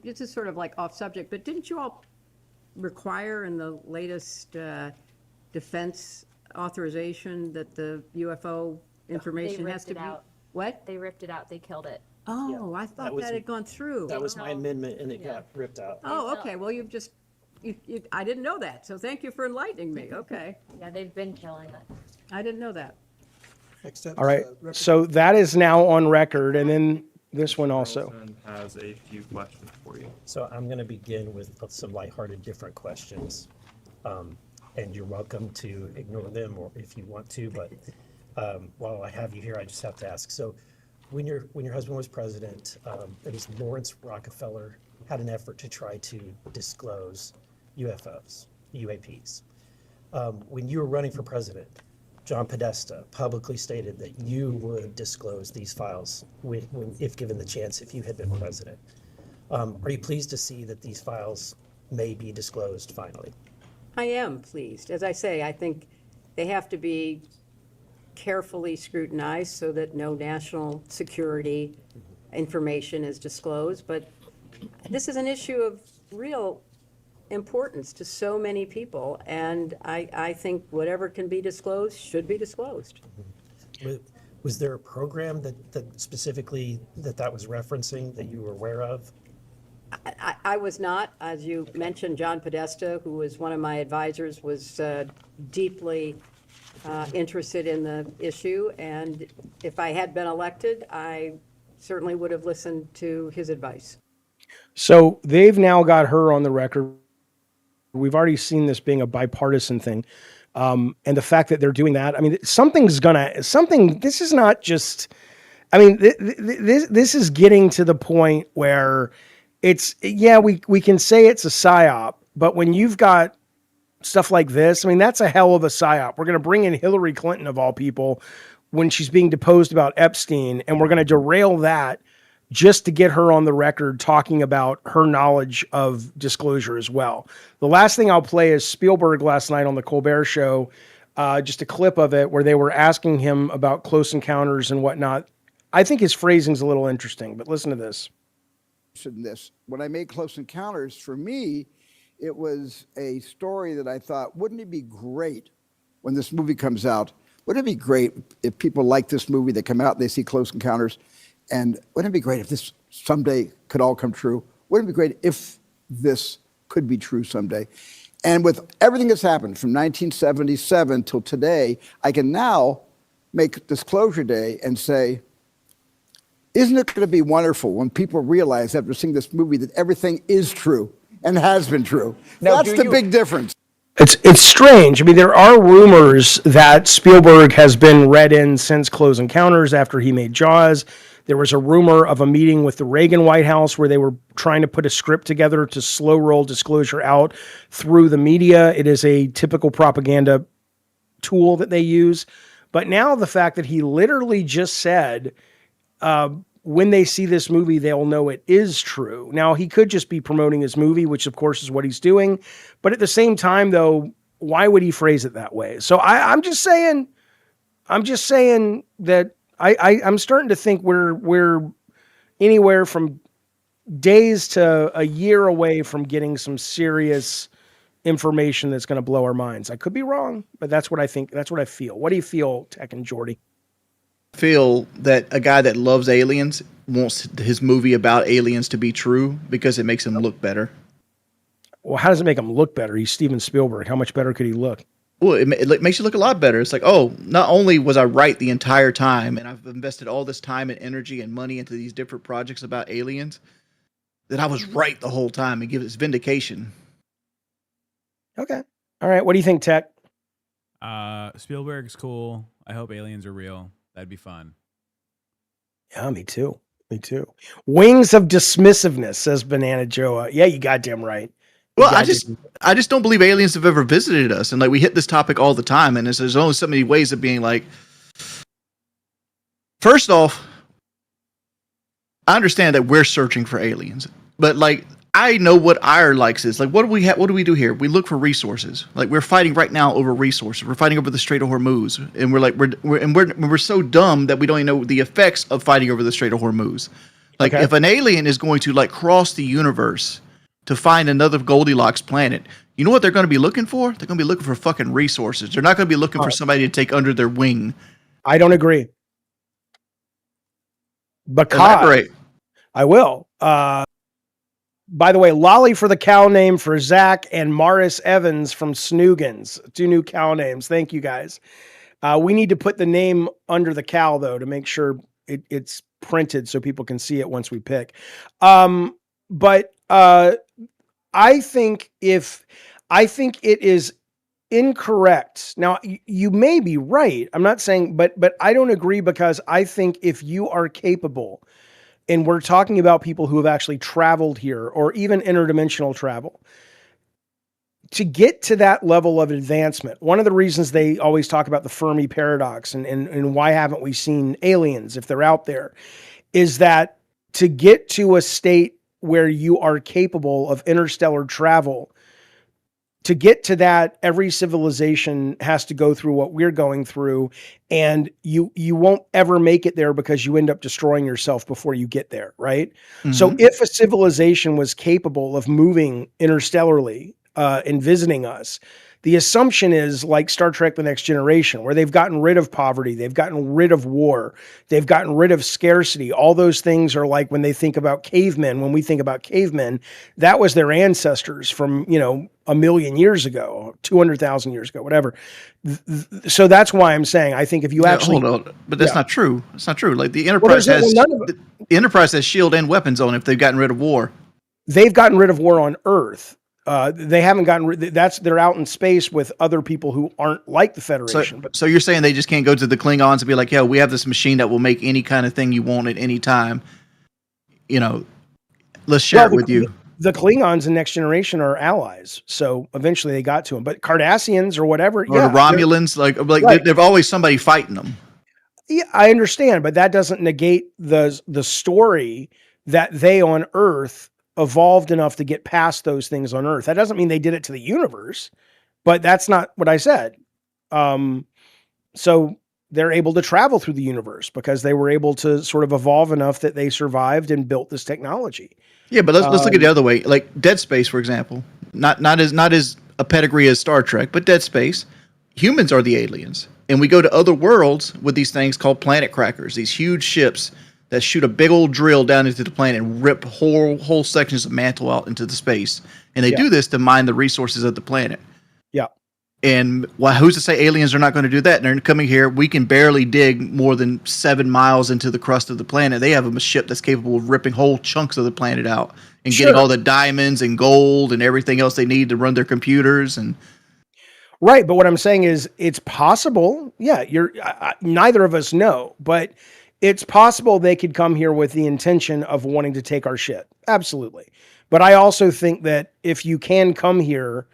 This is sort of like off subject, but didn't you all require in the latest defense authorization that the UFO information has to be? Out. What? They ripped it out. They killed it. Oh, I thought that had gone through. That was my amendment, and it got ripped out. Oh, okay. Well, I didn't know that, so thank you for enlightening me. Okay. Yeah, they've been killing it. I didn't know that. All right. So that is now on record, and then this one also has a few questions for you. So I'm going to begin with some lighthearted, different questions, and you're welcome to ignore them or if you want to. But while I have you here, I just have to ask. So when your husband was president, it was Lawrence Rockefeller had an effort to try to disclose UFOs, UAPs. When you were running for president, John Podesta publicly stated that you would disclose these files if given the chance, if you had been president. Are you pleased to see that these files may be disclosed finally? I am pleased. As I say, I think they have to be carefully scrutinized so that no national security information is disclosed. But this is an issue of real importance to so many people, and I think whatever can be disclosed should be disclosed. Was there a program that specifically that was referencing that you were aware of? I was not. As you mentioned, John Podesta, who was one of my advisors, was deeply interested in the issue, and if I had been elected, I certainly would have listened to his advice. So they've now got her on the record. We've already seen this being a bipartisan thing. And the fact that they're doing that, I mean, this is not just I mean, this is getting to the point where we can say it's a psyop, but when you've got stuff like this, I mean, that's a hell of a psyop. We're going to bring in Hillary Clinton of all people when she's being deposed about Epstein, and we're going to derail that just to get her on the record talking about her knowledge of disclosure as well. The last thing I'll play is Spielberg last night on the Colbert Show, just a clip of it where they were asking him about Close Encounters and whatnot. I think his phrasing's a little interesting, but listen to this. When I made Close Encounters, for me, it was a story that I thought, wouldn't it be great when this movie comes out? Wouldn't it be great if people like this movie, they come out and they see Close Encounters, and wouldn't it be great if this someday could all come true? Wouldn't it be great if this could be true someday? And with everything that's happened from 1977 till today, I can now make Disclosure Day and say, isn't it going to be wonderful when people realize after seeing this movie that everything is true and has been true? Now, that's the big difference. It's strange. I mean, there are rumors that Spielberg has been read in since Close Encounters after he made Jaws. There was a rumor of a meeting with the Reagan White House where they were trying to put a script together to slow roll disclosure out through the media. It is a typical propaganda tool that they use. But now the fact that he literally just said, when they see this movie, they'll know it is true. Now, he could just be promoting his movie, which of course is what he's doing. But at the same time, though, why would he phrase it that way? So I'm just saying that I'm starting to think we're anywhere from days to a year away from getting some serious information that's going to blow our minds. I could be wrong, but that's what I think. That's what I feel. What do you feel, Tech and Jordy? Feel that a guy that loves aliens wants his movie about aliens to be true because it makes him look better. Well, how does it make him look better? He's Steven Spielberg. How much better could he look? Well, it makes you look a lot better. It's like, oh, not only was I right the entire time, and I've invested all this time and energy and money into these different projects about aliens, that I was right the whole time and give it vindication. Okay. All right. What do you think, Tech? Spielberg's cool. I hope aliens are real. That'd be fun. Yeah, me too. Me too. Wings of dismissiveness, says Banana Joa. Yeah, you goddamn right. Well, I just don't believe aliens have ever visited us, and like we hit this topic all the time, and there's only so many ways of being like. First off, I understand that we're searching for aliens, but like I know what our likes is. Like, what do we have? What do we do here? We look for resources. Like we're fighting right now over resources. We're fighting over the Strait of Hormuz, and we're so dumb that we don't even know the effects of fighting over the Strait of Hormuz. Like, if an alien is going to like cross the universe to find another Goldilocks planet, you know what they're going to be looking for? They're going to be looking for fucking resources. They're not going to be looking for somebody to take under their wing. I don't agree. Because elaborate. I will. By the way, Lolly for the cow name for Zach and Morris Evans from Snoogans. 2 new cow names. Thank you, guys. We need to put the name under the cow, though, to make sure it's printed so people can see it once we pick. But I think it is incorrect. Now, you may be right. I'm not saying, but I don't agree, because I think if you are capable, and we're talking about people who have actually traveled here or even interdimensional travel, to get to that level of advancement, one of the reasons they always talk about the Fermi paradox and why haven't we seen aliens if they're out there, is that to get to a state where you are capable of interstellar travel, to get to that, every civilization has to go through what we're going through, and you won't ever make it there because you end up destroying yourself before you get there, right? Mm-hmm. So if a civilization was capable of moving interstellarly and visiting us, the assumption is like Star Trek The Next Generation, where they've gotten rid of poverty, they've gotten rid of war, they've gotten rid of scarcity. All those things are like when they think about cavemen, when we think about cavemen, that was their ancestors from, 1 million years ago, 200,000 years ago, whatever. So that's why I'm saying, I think if you actually... Hold on, but that's not true. It's not true. Like the Enterprise the Enterprise has shield and weapons on it if they've gotten rid of war. They've gotten rid of war on Earth. They haven't gotten they're out in space with other people who aren't like the Federation. So you're saying they just can't go to the Klingons and be like, "Yeah, we have this machine that will make any kind of thing you want at any time. You know, let's share it with you." The Klingons in Next Generation are allies, so eventually they got to them. But Cardassians or whatever, Or the Romulans, like right. there's always somebody fighting them. Yeah, I understand, but that doesn't negate the story that they on Earth evolved enough to get past those things on Earth. That doesn't mean they did it to the universe, but that's not what I said. So they're able to travel through the universe because they were able to sort of evolve enough that they survived and built this technology. Yeah, but let's look at it the other way. Like Dead Space, for example, not as a pedigree as Star Trek, but Dead Space, humans are the aliens, and we go to other worlds with these things called planet crackers, these huge ships that shoot a big old drill down into the planet and rip whole sections of mantle out into the space, and they do this to mine the resources of the planet. Yeah. And who's to say aliens are not going to do that? And they're coming here. We can barely dig more than 7 miles into the crust of the planet. They have a ship that's capable of ripping whole chunks of the planet out and getting all the diamonds and gold and everything else they need to run their computers. And right, but what I'm saying is, it's possible. Yeah, neither of us know, but it's possible they could come here with the intention of wanting to take our shit. Absolutely. But I also think that if you can come here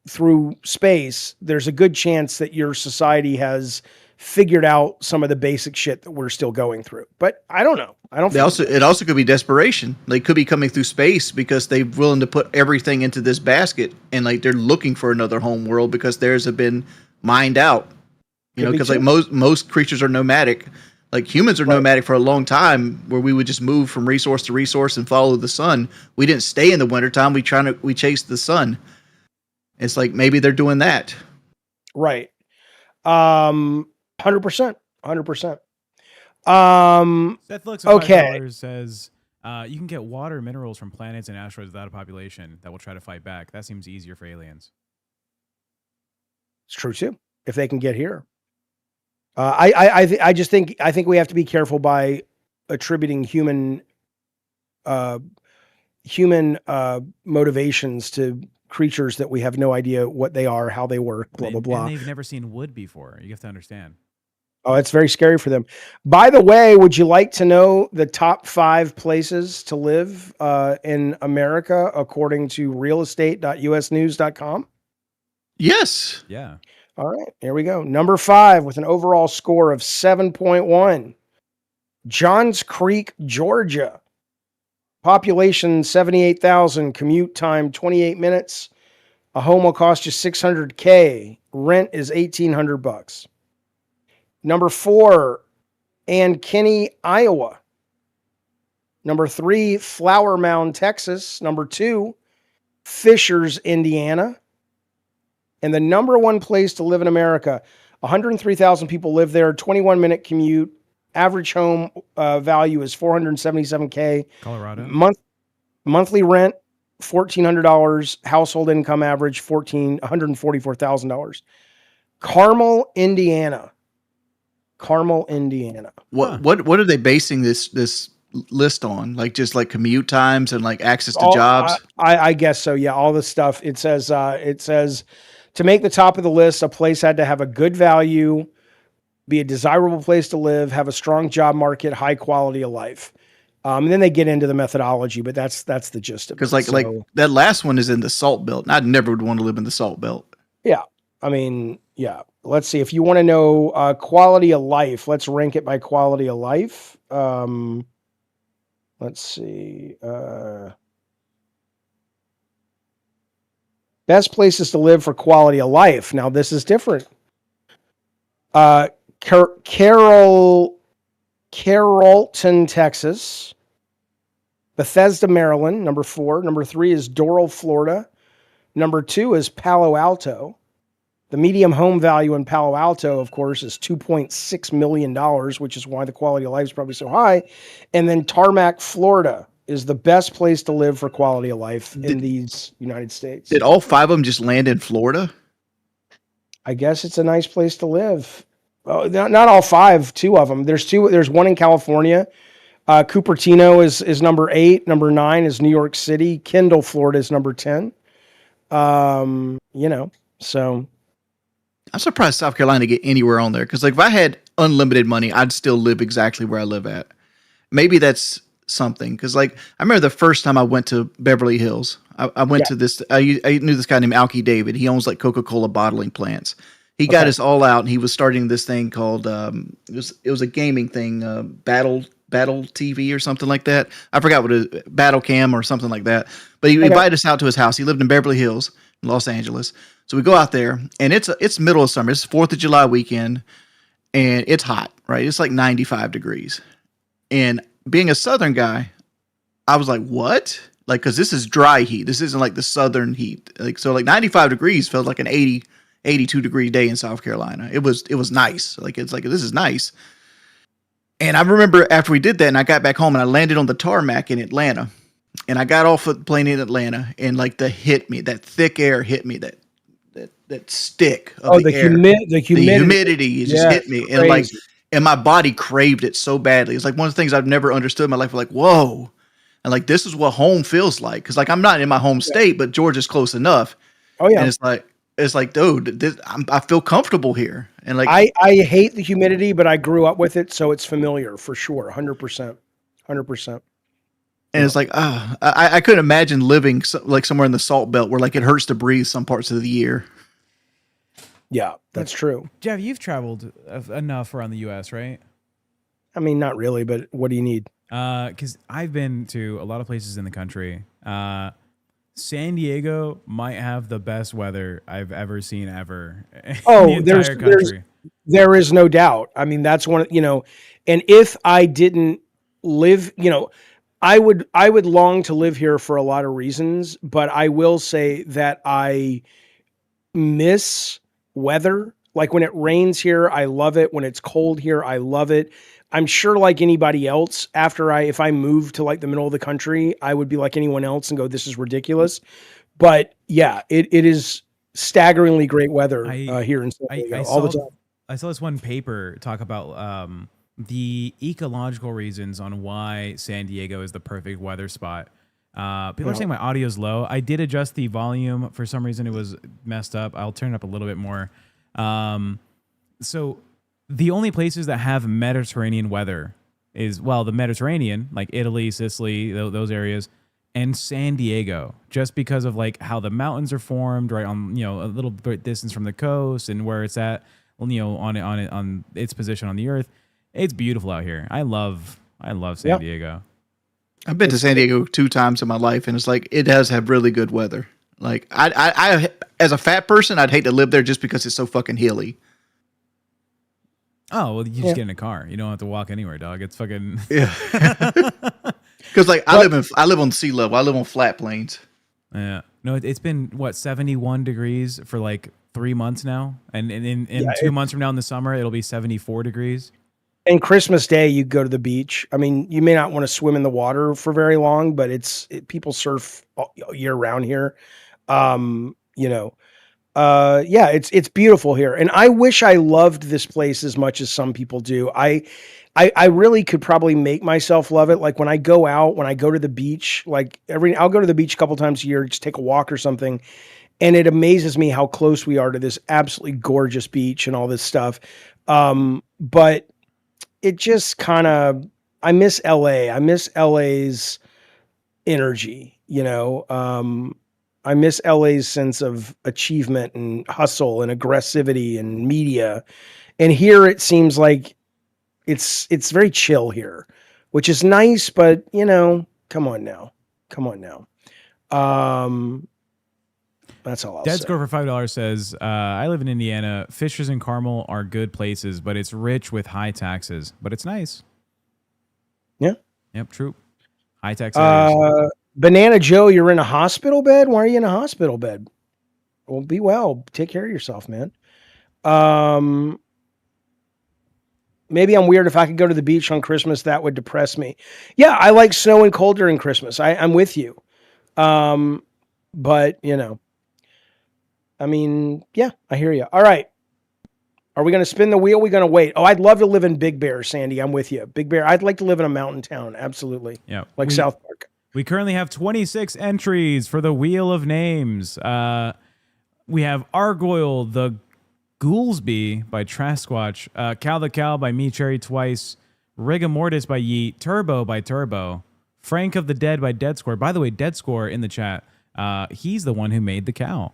through space, there's a good chance that your society has figured out some of the basic shit that we're still going through. But I don't know. It also could be desperation. They could be coming through space because they're willing to put everything into this basket, and like they're looking for another home world because theirs have been mined out. You know, because like most creatures are nomadic. Like humans are nomadic for a long time, where we would just move from resource to resource and follow the sun. We didn't stay in the wintertime. We chased the sun. It's like maybe they're doing that. Right. 100%. 100%. Seth looks at okay. $5 says you can get water minerals from planets and asteroids without a population that will try to fight back. That seems easier for aliens. It's true too. If they can get here. I just think we have to be careful by attributing human motivations to creatures that we have no idea what they are, how they work, blah, blah, blah. And they've never seen wood before. You have to understand. Oh, it's very scary for them. By the way, would you like to know the top 5 places to live in America according to realestate.usnews.com? Yes. Yeah. All right, here we go. Number 5 with an overall score of 7.1. Johns Creek, Georgia. Population 78,000, commute time 28 minutes. A home will cost you $600K. Rent is $1,800. Number 4, Ankeny, Iowa. Number 3, Flower Mound, Texas. Number 2, Fishers, Indiana. And the number 1 place to live in America, 103,000 people live there, 21-minute commute. Average home value is $477K. Colorado. Monthly rent, $1,400. Household income average, $144,000. Carmel, Indiana. What are they basing this list on? Like just like commute times and like access to jobs? I guess so. Yeah, all this stuff. It says to make the top of the list, a place had to have a good value, be a desirable place to live, have a strong job market, high quality of life. And then they get into the methodology, but that's the gist of it. Because like that last one is in the Salt Belt. I never would want to live in the Salt Belt. Yeah. I mean, yeah. Let's see. If you want to know quality of life, let's rank it by quality of life. Let's see. Best places to live for quality of life. Now, this is different. Carrollton, Texas. Bethesda, Maryland, number 4. Number 3 is Doral, Florida. Number 2 is Palo Alto. The medium home value in Palo Alto, of course, is $2.6 million, which is why the quality of life is probably so high. And then Tarmac, Florida is the best place to live for quality of life in these United States. Did all 5 of them just land in Florida? I guess it's a nice place to live. Oh, not all 5, 2 of them. There's one in California. Cupertino is number 8. Number 9 is New York City. Kendall, Florida is number 10. So I'm surprised South Carolina get anywhere on there because, like, if I had unlimited money, I'd still live exactly where I live at. Maybe that's something because, like, I remember the first time I went to Beverly Hills. I went to this. I knew this guy named Alki David. He owns like Coca-Cola bottling plants. He got us all out, and he was starting this thing called it was a gaming thing, Battle TV or something like that. I forgot what it Battle Cam or something like that. But he invited us out to his house. He lived in Beverly Hills, in Los Angeles. So we go out there, and it's middle of summer. It's 4th of July weekend, and it's hot, right? It's like 95 degrees. And being a Southern guy, I was like, what? Like, because this is dry heat. This isn't like the Southern heat. Like, so like 95 degrees felt like an 82 degree day in South Carolina. It was nice. Like, it's like, this is nice. And I remember after we did that and I got back home and I landed on the tarmac in Atlanta and I got off the plane in Atlanta and like that thick air hit me, that stick of the air. The humidity just hit me. And like, and my body craved it so badly. It's like one of the things I've never understood in my life. Like, whoa. And like, this is what home feels like. Cause like, I'm not in my home state, but Georgia's close enough. Oh yeah. And it's like, dude, I feel comfortable here. And like, I hate the humidity, but I grew up with it. So it's familiar for sure. 100%. And it's like, I couldn't imagine living like somewhere in the Salt Belt where like it hurts to breathe some parts of the year. Yeah, that's true. Jeff, you've traveled enough around the U.S., right? I mean, not really, but what do you need? Because I've been to a lot of places in the country. San Diego might have the best weather I've ever seen ever. Oh, there is no doubt. I mean, that's one, and if I didn't live, I would long to live here for a lot of reasons, but I will say that I miss weather. Like when it rains here, I love it. When it's cold here, I love it. I'm sure like anybody else, if I moved to like the middle of the country, I would be like anyone else and go, this is ridiculous. But yeah, it is staggeringly great weather here in San Diego all the time. I saw this one paper talk about the ecological reasons on why San Diego is the perfect weather spot. People are saying my audio's low. I did adjust the volume. For some reason, it was messed up. I'll turn it up a little bit more. So the only places that have Mediterranean weather is, well, the Mediterranean, like Italy, Sicily, those areas, and San Diego, just because of like how the mountains are formed, right on, a little bit distance from the coast and where it's at, on its position on the earth. It's beautiful out here. I love San Diego. I've been to San Diego 2 times in my life, and it's like it does have really good weather. Like I as a fat person, I'd hate to live there just because it's so fucking hilly. Oh, well, you just get in a car. You don't have to walk anywhere, dog. It's fucking Because like I live on sea level. I live on flat plains. Yeah. No, it's been 71 degrees for like 3 months now, and in 2 months from now in the summer it'll be 74 degrees. And Christmas Day, you go to the beach. I mean, you may not want to swim in the water for very long, but people surf year round here. It's beautiful here. And I wish I loved this place as much as some people do. I really could probably make myself love it. Like when I go to the beach, I'll go to the beach a couple times a year, just take a walk or something. And it amazes me how close we are to this absolutely gorgeous beach and all this stuff. But it just I miss LA. I miss LA's energy, I miss LA's sense of achievement and hustle and aggressivity and media. And here it seems like it's very chill here, which is nice, but come on now. That's all I'll say. Dead Score for $5 says, I live in Indiana. Fishers and Carmel are good places, but it's rich with high taxes. But it's nice. Yeah. Yep, true. High tax areas. Banana Joe, you're in a hospital bed? Why are you in a hospital bed? Well, be well. Take care of yourself, man. Maybe I'm weird. If I could go to the beach on Christmas, that would depress me. Yeah, I like snow and cold during Christmas. I'm with you. But, I mean, yeah, I hear you. All right. Are we going to spin the wheel? We're going to wait. Oh, I'd love to live in Big Bear, Sandy. I'm with you. Big Bear. I'd like to live in a mountain town. Absolutely. Yeah. Like South Park. We currently have 26 entries for the Wheel of Names. We have Argoyle the Goolsby by Trasquatch, Cal the Cow by Me Cherry Twice, Rigamortis by Yeet, Turbo by Turbo, Frank of the Dead by Dead Score. By the way, Dead Score in the chat, he's the one who made the cow.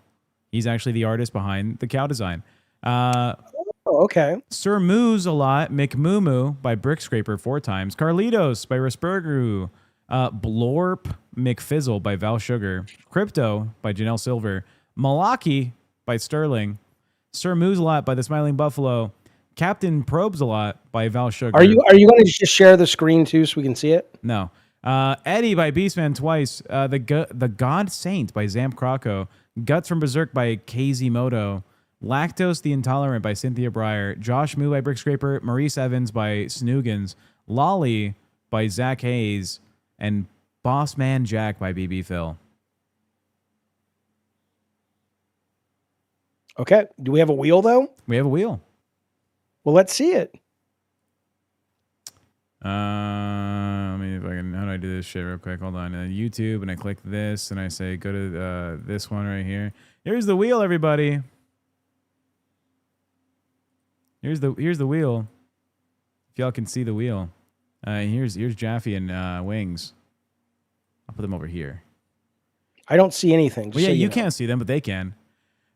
He's actually the artist behind the cow design. Okay. Sir Moose a lot, McMumu by Brick Scraper 4 times, Carlitos by Raspergru, Blorp McFizzle by Val Sugar, Crypto by Janelle Silver, Malaki by Sterling, Sir Moose a lot by the Smiling Buffalo, Captain Probes a lot by Val Sugar. Are you going to just share the screen too so we can see it? No. Eddie by Beastman twice. The God Saint by Zamp Croco. Guts from Berserk by KZ Moto. Lactose the Intolerant by Cynthia Breyer. Josh Moo by Brick Scraper. Maurice Evans by Snoogans. Lolly by Zach Hayes. And Boss Man Jack by BB Phil. Okay. Do we have a wheel though? We have a wheel. Well, let's see it. Let me if I can. How do I do this shit real quick? Hold on. YouTube, and I click this, and I say go to this one right here. Here's the wheel, everybody. Here's the wheel. If y'all can see the wheel, here's Jaffe and Wings. I'll put them over here. I don't see anything. Well, yeah, you can't see them, but they can.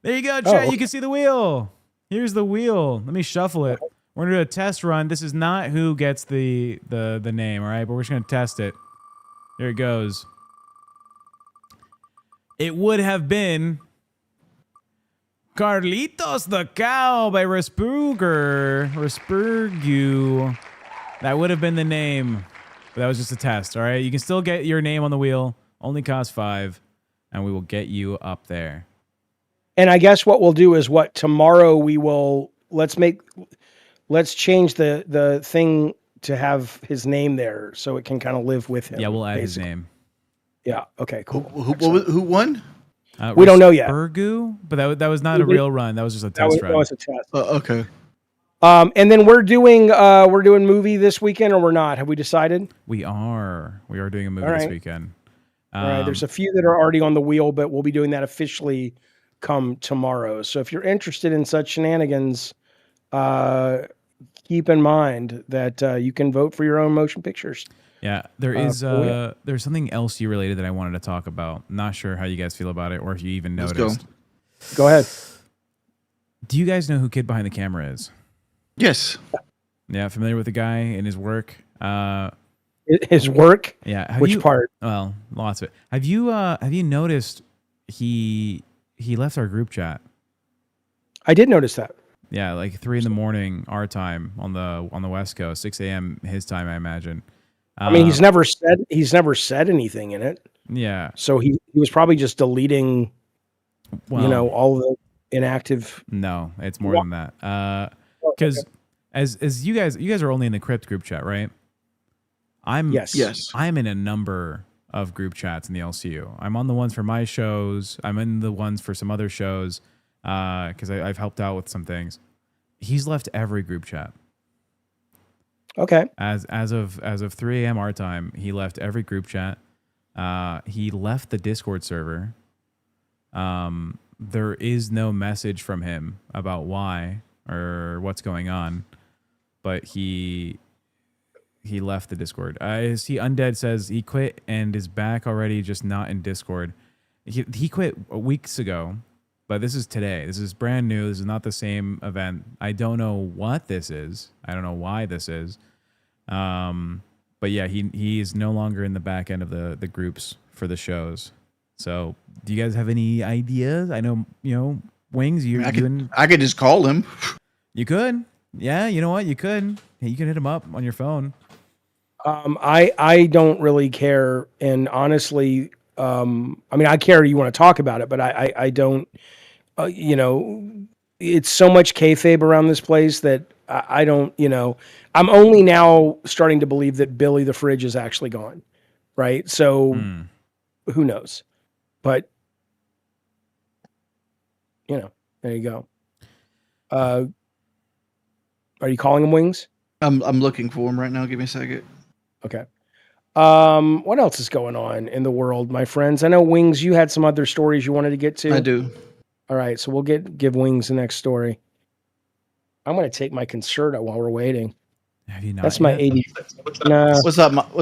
There you go, chat. You can see the wheel. Here's the wheel. Let me shuffle it. We're gonna do a test run. This is not who gets the name, all right? But we're just gonna test it. Here it goes. It would have been Carlitos the Cow by Raspergu. That would have been the name. But that was just a test, all right? You can still get your name on the wheel. Only costs 5, and we will get you up there. And I guess what we'll do is tomorrow we will let's change the thing to have his name there so it can kind of live with him. Yeah, we'll add basically. his name. Yeah. Okay. Cool. Who won? We don't know yet. Raspergu, but that was not a real run. That was just a test run. That was a test. Okay. And then we're doing movie this weekend, or we're not? Have we decided? We are doing a movie this weekend. All right. There's a few that are already on the wheel, but we'll be doing that officially come tomorrow. So if you're interested in such shenanigans, keep in mind that you can vote for your own motion pictures. Yeah, there's something else you related that I wanted to talk about. Not sure how you guys feel about it or if you even noticed. Go ahead. Do you guys know who Kid Behind the Camera is? Yes. Yeah, familiar with the guy and his work? His work? Yeah. Which part? Well, lots of it. Have you noticed he left our group chat? I did notice that. Yeah, like 3 a.m. our time on the West Coast, 6 a.m. his time, I imagine. I mean, he's never said anything in it. Yeah. So he was probably just deleting, all the inactive. No, it's more than that. Because as you guys are only in the Crypt group chat, right? Yes. I'm in a number of group chats in the LCU. I'm on the ones for my shows. I'm in the ones for some other shows because I've helped out with some things. He's left every group chat. Okay. As of 3 a.m. our time, he left every group chat. He left the Discord server. There is no message from him about why or what's going on, but he left the Discord. I see Undead says he quit and is back already, just not in Discord. He quit weeks ago, but this is today. This is brand new. This is not the same event. I don't know what this is. I don't know why this is. But yeah, he is no longer in the back end of the groups for the shows. So do you guys have any ideas? I know, Wings, I could just call him. You could. Yeah, you know what? You could. You can hit him up on your phone. I don't really care. And honestly, I care you want to talk about it, but I don't, it's so much kayfabe around this place that I don't, I'm only now starting to believe that Billy the Fridge is actually gone. Right. So who knows, but there you go. Are you calling him, Wings? I'm looking for him right now. Give me a second. Okay. What else is going on in the world, my friends? I know Wings, you had some other stories you wanted to get to. I do. All right, so we'll give Wings the next story. I'm going to take my concerto while we're waiting. Have you not? That's my yet? 80. Nah. What's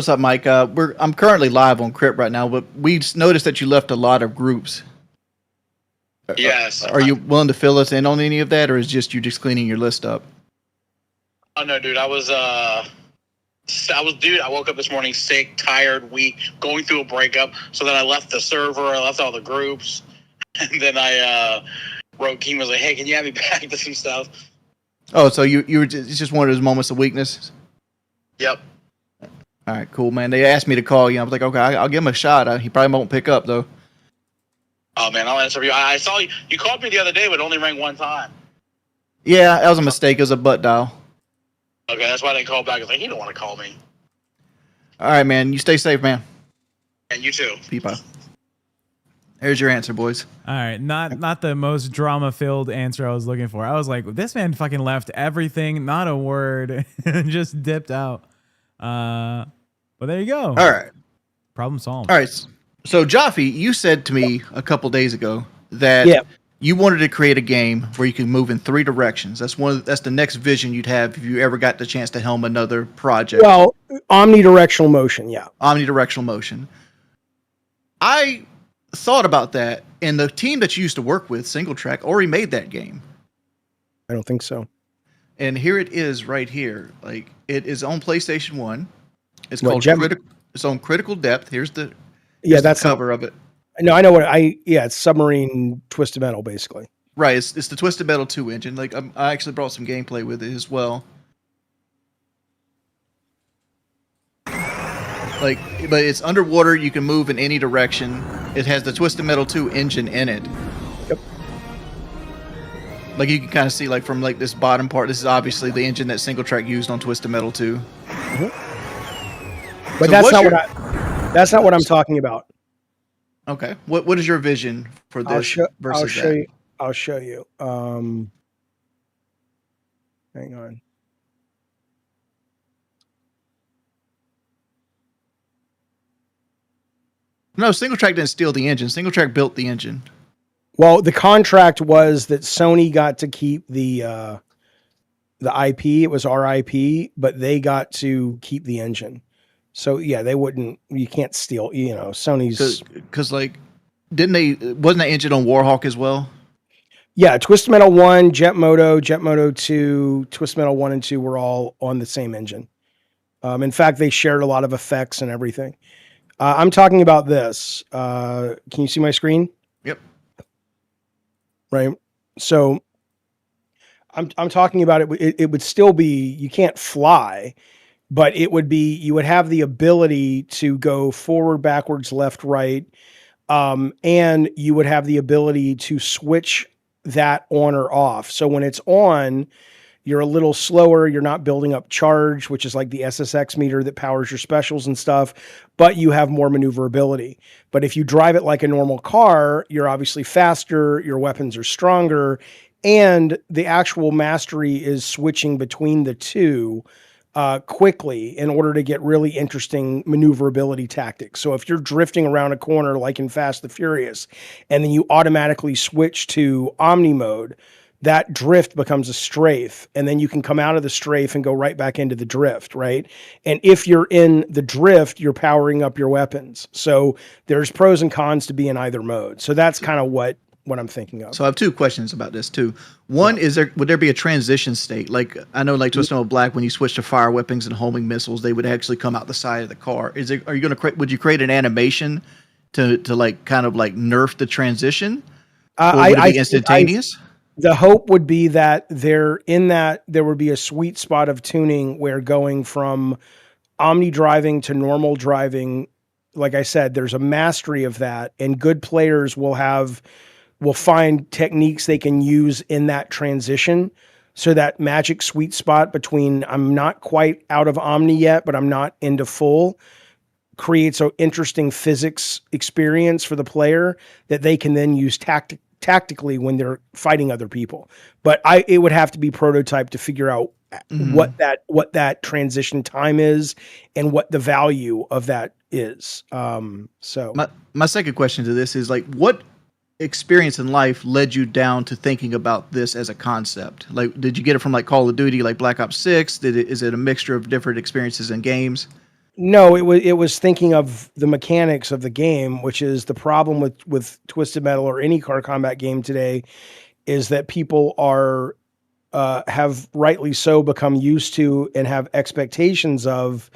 up, Mike? I'm currently live on Crypt right now, but we noticed that you left a lot of groups. Yes. Are you willing to fill us in on any of that, or is just you just cleaning your list up? Oh no, dude. I woke up this morning sick, tired, weak, going through a breakup. So then I left the server, I left all the groups, and then I wrote Keem, was like, "Hey, can you have me back to some stuff?" Oh, so you were it's just one of those moments of weakness. Yep. All right, cool, man. They asked me to call you. I was like, okay, I'll give him a shot. He probably won't pick up though. Oh man, I'll answer you. I saw you. You called me the other day, but it only rang one time. Yeah, that was a mistake. It was a butt dial. Okay, that's why I didn't call back. I was like, he don't want to call me. All right, man. You stay safe, man. And you too. Peace out. There's your answer, boys. All right, not the most drama-filled answer I was looking for. I was like, this man fucking left everything, not a word, and just dipped out. But there you go. All right. Problem solved. All right. So, Jaffe, you said to me a couple days ago that you wanted to create a game where you can move in 3 directions. That's the next vision you'd have if you ever got the chance to helm another project. Well, omnidirectional motion, yeah. Omnidirectional motion. I thought about that, and the team that you used to work with, Single Track, already made that game. I don't think so. And here it is right here. Like, it is on PlayStation 1. It's What, called it's on Critical Depth. Here's the that's the cover of it. No, I know what it's Submarine Twisted Metal, basically. Right, it's the Twisted Metal 2 engine. Like, I actually brought some gameplay with it as well. Like, but it's underwater. You can move in any direction. It has the Twisted Metal 2 engine in it. Yep. Like, you can kind of see, like, from like this bottom part. This is obviously the engine that Single Track used on Twisted Metal 2. Mm-hmm. But so that's not what I'm talking about. Okay. What is your vision for this versus that? I'll show you. Hang on. No, Single Track didn't steal the engine. Single Track built the engine. Well, the contract was that Sony got to keep the IP. It was our IP, but they got to keep the engine. So yeah, they wouldn't. You can't steal. Sony's because like, wasn't that engine on Warhawk as well? Yeah, Twisted Metal 1, Jet Moto 2, Twisted Metal 1 and 2 were all on the same engine. In fact, they shared a lot of effects and everything. I'm talking about this. Can you see my screen? Yep. Right. So I'm talking about it. It would still be, you can't fly, but it would be, you would have the ability to go forward, backwards, left, right. And you would have the ability to switch that on or off. So when it's on, you're a little slower. You're not building up charge, which is like the SSX meter that powers your specials and stuff, but you have more maneuverability. But if you drive it like a normal car, you're obviously faster, your weapons are stronger, and the actual mastery is switching between the two quickly in order to get really interesting maneuverability tactics. So if you're drifting around a corner like in Fast and Furious, and then you automatically switch to Omni mode, that drift becomes a strafe, and then you can come out of the strafe and go right back into the drift, right? And if you're in the drift, you're powering up your weapons. So there's pros and cons to be in either mode. So that's kind of what I'm thinking of. So I have 2 questions about this too. One, would there be a transition state? Like, I know like Twisted Metal Black, when you switch to fire weapons and homing missiles, they would actually come out the side of the car. Would you create an animation to like kind of like nerf the transition? Or would it be instantaneous? The hope would be that there would be a sweet spot of tuning where going from omni driving to normal driving, like I said, there's a mastery of that, and good players will find techniques they can use in that transition. So that magic sweet spot between I'm not quite out of omni yet, but I'm not into full, creates an interesting physics experience for the player that they can then use tactically when they're fighting other people. But it would have to be prototyped to figure out what that transition time is and what the value of that is. So my second question to this is like, what experience in life led you down to thinking about this as a concept? Like, did you get it from like Call of Duty, like Black Ops 6? Is it a mixture of different experiences in games? no, it was thinking of the mechanics of the game, which is the problem with Twisted Metal or any car combat game today, is that people are have rightly so become used to and have expectations of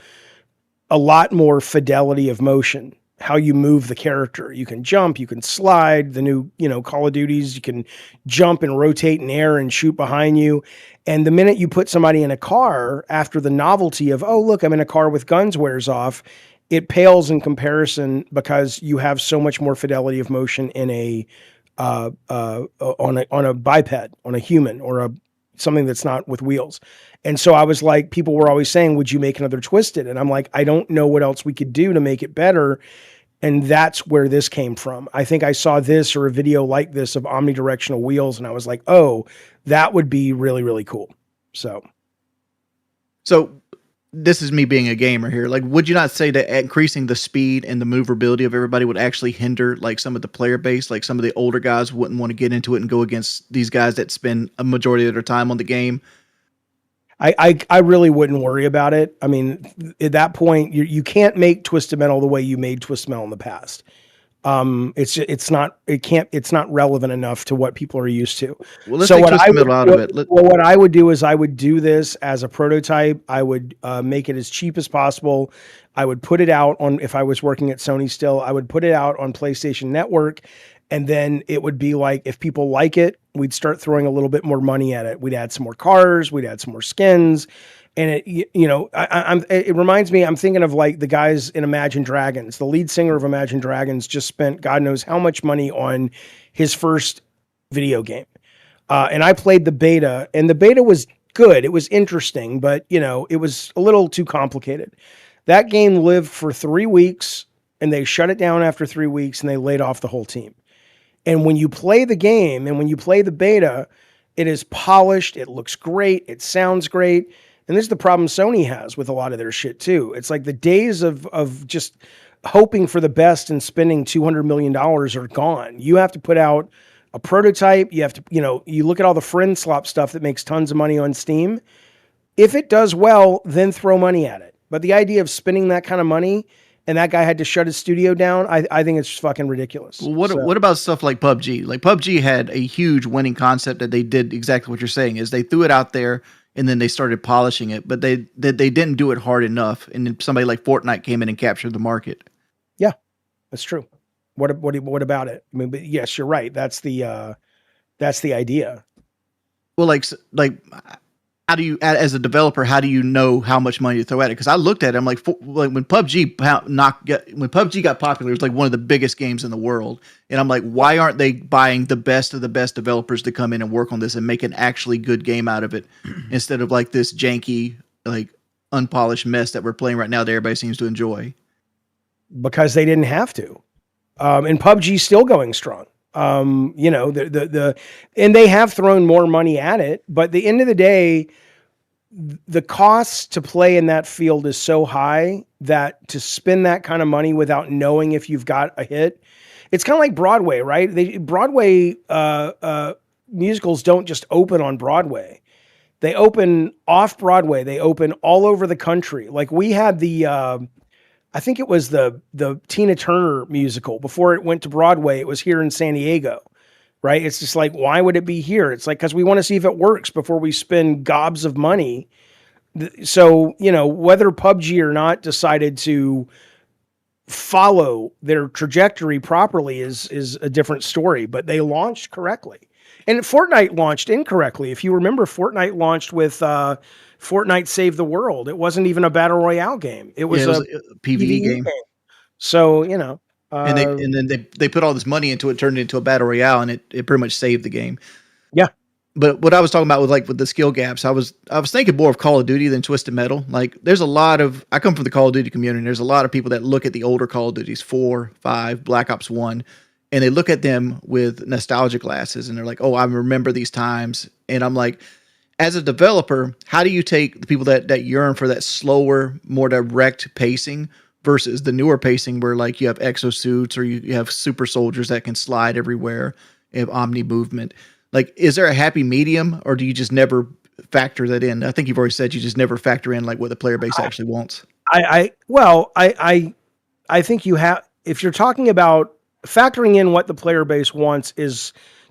a lot more fidelity of motion, how you move the character. You can jump, you can slide. The new, Call of Duties, you can jump and rotate in air and shoot behind you. And the minute you put somebody in a car, after the novelty of, oh, look, I'm in a car with guns wears off, it pales in comparison because you have so much more fidelity of motion in on a biped, on a human, or something that's not with wheels. And so I was like, people were always saying, would you make another Twisted? And I'm like, I don't know what else we could do to make it better. And that's where this came from. I think I saw this or a video like this of omnidirectional wheels, and I was like, oh, that would be really, really cool. So this is me being a gamer here. Like, would you not say that increasing the speed and the maneuverability of everybody would actually hinder like some of the player base? Like some of the older guys wouldn't want to get into it and go against these guys that spend a majority of their time on the game. I really wouldn't worry about it. I mean, at that point, you can't make Twisted Metal the way you made Twisted Metal in the past. It's not relevant enough to what people are used to. Well, let's take Twisted Metal out of it. What I would do is I would do this as a prototype. I would make it as cheap as possible. I would put it out on, if I was working at Sony still, I would put it out on PlayStation Network. And then it would be like, if people like it, we'd start throwing a little bit more money at it. We'd add some more cars, we'd add some more skins. And it reminds me, I'm thinking of like the guys in Imagine Dragons. The lead singer of Imagine Dragons just spent God knows how much money on his first video game. And I played the beta, and the beta was good. It was interesting, but it was a little too complicated. That game lived for 3 weeks, and they shut it down after 3 weeks, and they laid off the whole team. And when you play the game and when you play the beta, it is polished. It looks great. It sounds great. And this is the problem Sony has with a lot of their shit too. It's like the days of just hoping for the best and spending $200 million are gone. You have to put out a prototype. You have to, you look at all the friend swap stuff that makes tons of money on Steam. If it does well, then throw money at it. But the idea of spending that kind of money, and that guy had to shut his studio down, I think it's fucking ridiculous. Well, what about stuff like PUBG? Like PUBG had a huge winning concept that they did exactly what you're saying, is they threw it out there and then they started polishing it, but they didn't do it hard enough. And then somebody like Fortnite came in and captured the market. Yeah, that's true. What about it? I mean, but yes, you're right. That's the idea. Well, like how do you, as a developer, how do you know how much money to throw at it? Because I looked at it, I'm like when PUBG got popular, it was like one of the biggest games in the world, and I'm like, why aren't they buying the best of the best developers to come in and work on this and make an actually good game out of it, instead of like this janky, like unpolished mess that we're playing right now that everybody seems to enjoy? Because they didn't have to, and PUBG's still going strong. And they have thrown more money at it, but at the end of the day, the cost to play in that field is so high that to spend that kind of money without knowing if you've got a hit, it's kind of like Broadway, right? Broadway musicals don't just open on Broadway. They open off Broadway. They open all over the country. Like we had I think it was the Tina Turner musical. Before it went to Broadway, it was here in San Diego, right? It's just like, why would it be here? It's like, because we want to see if it works before we spend gobs of money. So, whether PUBG or not decided to follow their trajectory properly is a different story, but they launched correctly. And Fortnite launched incorrectly. If you remember, Fortnite launched with Fortnite Save the World. It wasn't even a battle royale game. It was, a PvE game. So, and then they put all this money into it, turned it into a battle royale, and it pretty much saved the game. Yeah. But what I was talking about with the skill gaps, I was thinking more of Call of Duty than Twisted Metal. Like there's a lot of, I come from the Call of Duty community, and there's a lot of people that look at the older Call of Duties, 4, 5, Black Ops 1, and they look at them with nostalgia glasses, and they're like, oh, I remember these times. And I'm like, as a developer, how do you take the people that yearn for that slower, more direct pacing versus the newer pacing where like you have exosuits or you have super soldiers that can slide everywhere, you have omni movement? Like, is there a happy medium, or do you just never factor that in? I think you've already said you just never factor in like what the player base actually wants. I think you have, if you're talking about factoring in what the player base wants,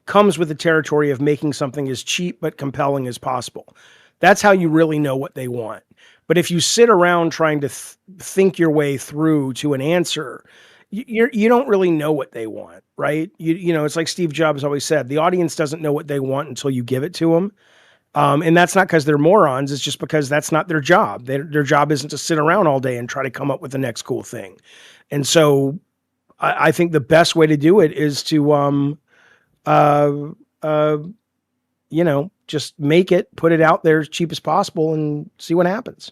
comes with the territory of making something as cheap but compelling as possible. That's how you really know what they want. But if you sit around trying to think your way through to an answer, you don't really know what they want, right? You know, it's like Steve Jobs always said, the audience doesn't know what they want until you give it to them. And that's not because they're morons. It's just because that's not their job. Their job isn't to sit around all day and try to come up with the next cool thing. And so I think the best way to do it is to, just make it, put it out there as cheap as possible and see what happens.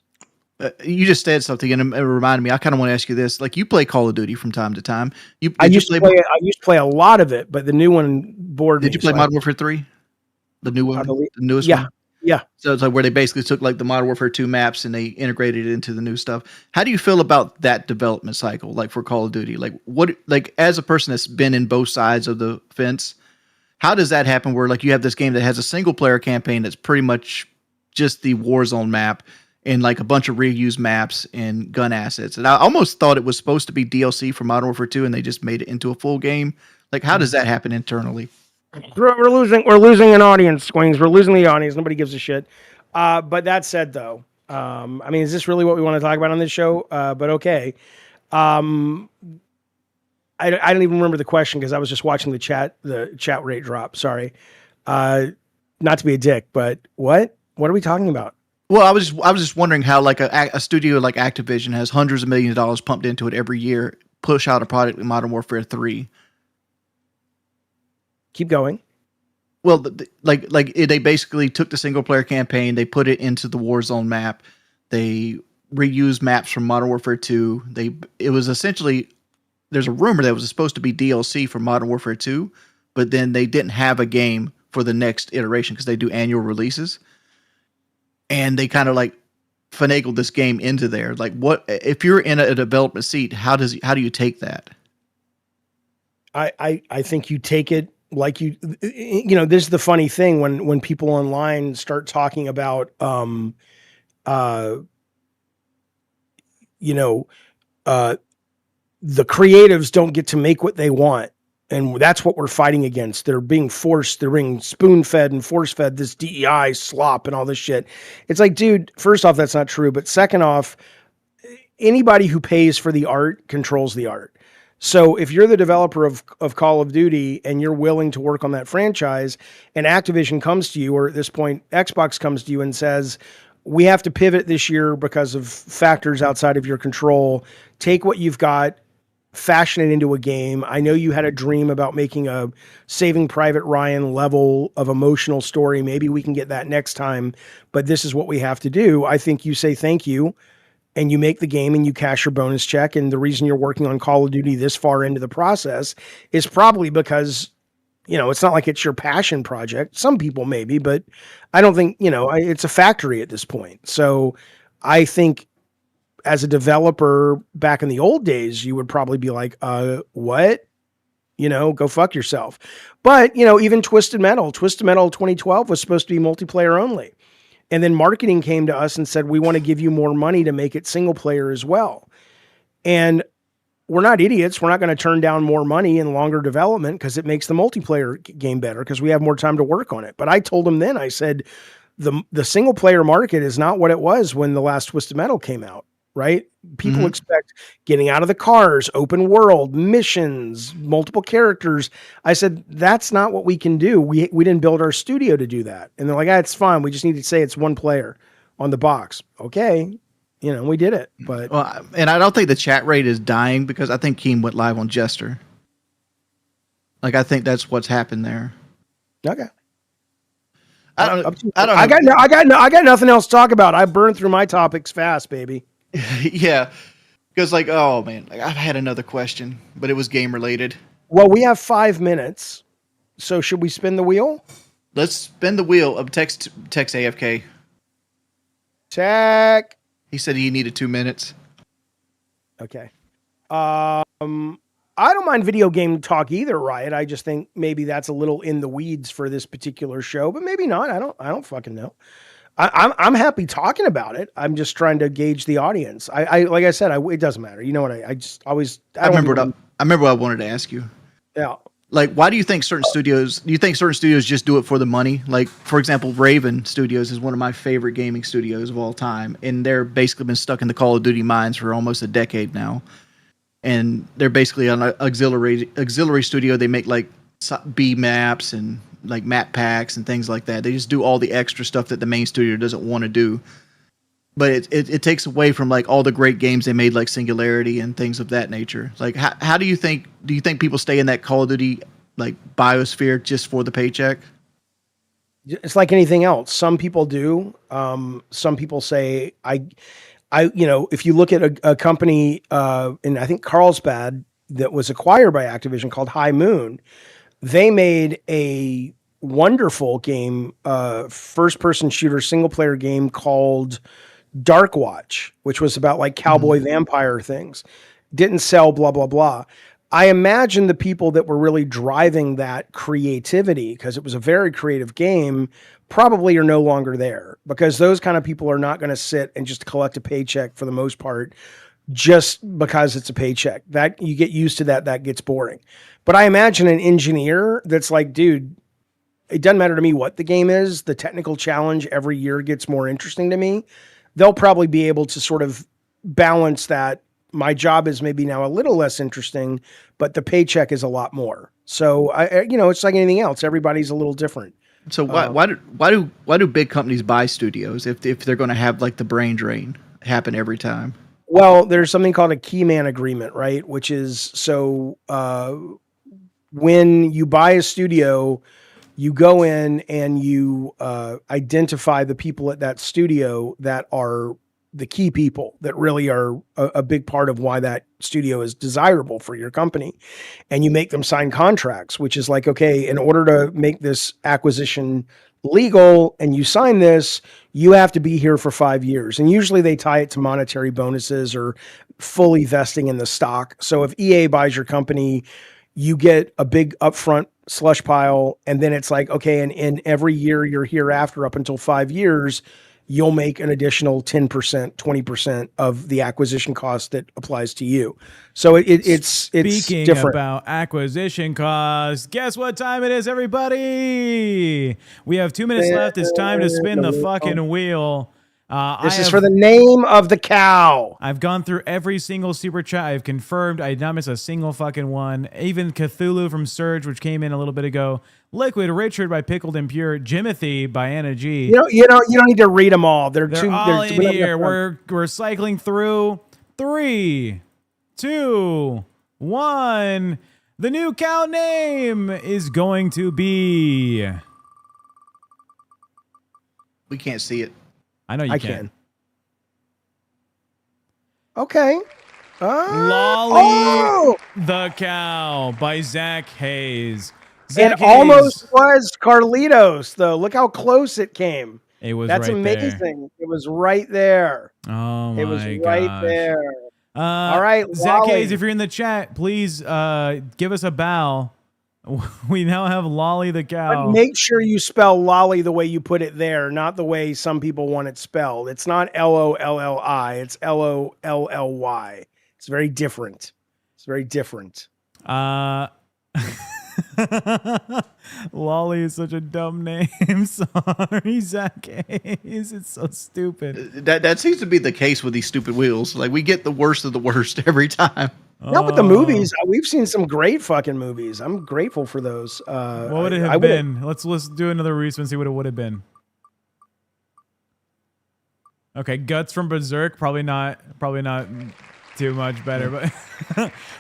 You just said something and it reminded me, I kind of want to ask you this. Like, you play Call of Duty from time to time. I used to play a lot of it, but the new one bored me. Did you play Modern Warfare 3? The new one? The newest yeah. one? Yeah. So it's like where they basically took like the Modern Warfare 2 maps and they integrated it into the new stuff. How do you feel about that development cycle? Like for Call of Duty, like as a person that's been in both sides of the fence, how does that happen where like you have this game that has a single player campaign that's pretty much just the Warzone map and like a bunch of reused maps and gun assets? And I almost thought it was supposed to be DLC for Modern Warfare 2 and they just made it into a full game. Like, how does that happen internally? We're losing an audience, Squings. We're losing the audience. Nobody gives a shit. But that said, though, I mean, is this really what we want to talk about on this show? But okay. I don't even remember the question because I was just watching the chat rate drop. Sorry. Not to be a dick, but what are we talking about? Well, I was just wondering how like a studio like Activision has hundreds of millions of dollars pumped into it every year, push out a product like Modern Warfare 3. Keep going. Well, they basically took the single player campaign, they put it into the Warzone map, they reused maps from Modern Warfare 2. It was essentially, there's a rumor that it was supposed to be DLC for Modern Warfare 2, but then they didn't have a game for the next iteration because they do annual releases, and they kind of like finagled this game into there. Like, what if you're in a development seat? How do you take that? I think you take it. Like this is the funny thing when people online start talking about, the creatives don't get to make what they want. And that's what we're fighting against. They're being spoon fed and force fed this DEI slop and all this shit. It's like, dude, first off, that's not true. But second off, anybody who pays for the art controls the art. So if you're the developer of Call of Duty and you're willing to work on that franchise and Activision comes to you, or at this point, Xbox comes to you and says, we have to pivot this year because of factors outside of your control. Take what you've got, fashion it into a game. I know you had a dream about making a Saving Private Ryan level of emotional story. Maybe we can get that next time, but this is what we have to do. I think you say thank you. And you make the game and you cash your bonus check. And the reason you're working on Call of Duty this far into the process is probably because, it's not like it's your passion project. Some people maybe, but I don't think, it's a factory at this point. So I think as a developer back in the old days, you would probably be like, what? Go fuck yourself. But, even Twisted Metal 2012 was supposed to be multiplayer only. And then marketing came to us and said, we want to give you more money to make it single player as well. And we're not idiots. We're not going to turn down more money and longer development because it makes the multiplayer game better because we have more time to work on it. But I told them then, I said, the single player market is not what it was when the last Twisted Metal came out, right? People expect getting out of the cars, open world, missions, multiple characters. I said, that's not what we can do. We didn't build our studio to do that. And they're like, it's fine. We just need to say it's one player on the box. Okay. We did it. But and I don't think the chat rate is dying because I think Keem went live on Jester. Like, I think that's what's happened there. Okay. I don't know. I got nothing else to talk about. I burned through my topics fast, baby. Yeah, because oh man, I've had another question, but it was game related. Well, we have 5 minutes, so should we spin the wheel? Let's spin the wheel of text AFK. Tech. He said he needed 2 minutes. Okay. I don't mind video game talk either, Riot. I just think maybe that's a little in the weeds for this particular show, but maybe not. I don't fucking know. I'm happy talking about it. I'm just trying to gauge the audience. I like I said, it doesn't matter. You know what? I just always. I remember what I wanted to ask you. Yeah. Like, why do you think certain studios? Do you think certain studios just do it for the money? Like, for example, Raven Studios is one of my favorite gaming studios of all time, and they're basically been stuck in the Call of Duty mines for almost a decade now. And they're basically an auxiliary studio. They make like B maps and like map packs and things like that. They just do all the extra stuff that the main studio doesn't want to do. But it takes away from like all the great games they made, like Singularity and things of that nature. Like, how do you think people stay in that Call of Duty like biosphere just for the paycheck? It's like anything else. Some people do. Some people say, if you look at a company in I think Carlsbad that was acquired by Activision called High Moon, they made a wonderful game, first-person shooter single-player game called Dark Watch, which was about like cowboy vampire things. Didn't sell, blah, blah, blah. I imagine the people that were really driving that creativity, because it was a very creative game, probably are no longer there, because those kind of people are not going to sit and just collect a paycheck for the most part, just because it's a paycheck. That you get used to that gets boring. But I imagine an engineer that's like, dude, it doesn't matter to me what the game is. The technical challenge every year gets more interesting to me. They'll probably be able to sort of balance that. My job is maybe now a little less interesting, but the paycheck is a lot more. So it's like anything else. Everybody's a little different. So why do big companies buy studios if they're going to have like the brain drain happen every time? Well, there's something called a key man agreement, right? Which is when you buy a studio, you go in and you identify the people at that studio that are the key people that really are a big part of why that studio is desirable for your company. And you make them sign contracts, which is like, okay, in order to make this acquisition legal and you sign this, you have to be here for 5 years. And usually they tie it to monetary bonuses or fully vesting in the stock. So if EA buys your company, you get a big upfront slush pile. And then it's like, okay, and in every year you're here after up until 5 years, you'll make an additional 10%, 20% of the acquisition cost that applies to you. So it's Speaking different. About acquisition costs, guess what time it is, everybody? We have 2 minutes left. It's time to spin the fucking wheel. This is for the name of the cow. I've gone through every single super chat. I've confirmed. I did not miss a single fucking one. Even Cthulhu from Surge, which came in a little bit ago. Liquid Richard by Pickled and Pure. Jimothy by Anna G. You don't need to read them all. They're all in here. We're cycling through. 3, 2, 1. The new cow name is going to be. We can't see it. I know you can. Okay. Lolly the Cow by Zach Hayes. It almost was Carlitos, though. Look how close it came. It was. That's right amazing. There. It was right there. Oh my! It was right there. All right, Zach Lolly. Hayes, if you're in the chat, please give us a bow. We now have Lolly the Cow. But make sure you spell Lolly the way you put it there, not the way some people want it spelled. It's not Lolli. It's Lolly. It's very different. It's very different. Lolly is such a dumb name. Sorry, Zach Hayes. It's so stupid. That seems to be the case with these stupid wheels. Like, we get the worst of the worst every time. No, but the movies, we've seen some great fucking movies. I'm grateful for those. What would it have been? Let's do another reason and see what it would have been. Okay, Guts from Berserk, probably not too much better, but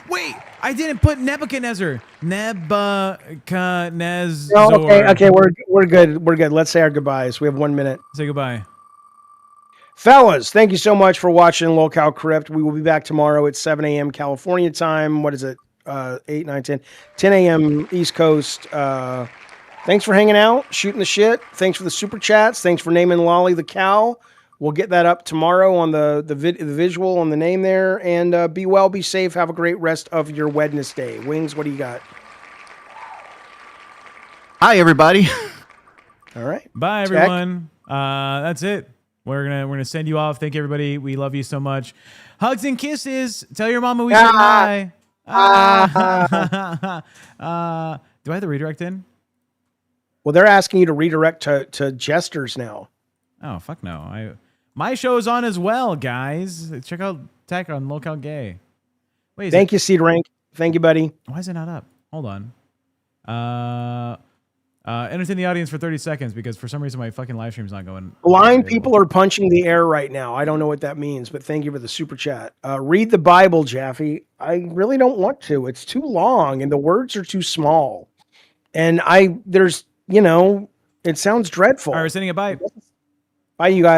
wait, I didn't put Nebuchadnezzar. Nebuchadnezzar. Oh, okay, we're good. Let's say our goodbyes. We have 1 minute. Say goodbye. Fellas, thank you so much for watching LolCow Crypt. We will be back tomorrow at 7 a.m. California time. What is it? 8, 9, 10. 10 a.m. East Coast. Thanks for hanging out, shooting the shit. Thanks for the super chats. Thanks for naming Lolly the cow. We'll get that up tomorrow on the visual on the name there. And be well, be safe. Have a great rest of your Wednesday. Wings, what do you got? Hi, everybody. All right. Bye, Tech. everyone. That's it. We're gonna send you off. Thank you, everybody. We love you so much. Hugs and kisses. Tell your mama we said hi. Do I have the redirect in? Well, they're asking you to redirect to jesters now. Oh, fuck no. My show's on as well, guys. Check out Tech on LolCow Gay. Wait, Thank you, Seed Rank. Thank you, buddy. Why is it not up? Hold on. Entertain the audience for 30 seconds because for some reason my fucking live stream's not going. Blind people are punching the air right now. I don't know what that means, but thank you for the super chat. Read the Bible, Jaffe. I really don't want to. It's too long and the words are too small. And it sounds dreadful. All right, we're sending it. Bye. Bye, you guys.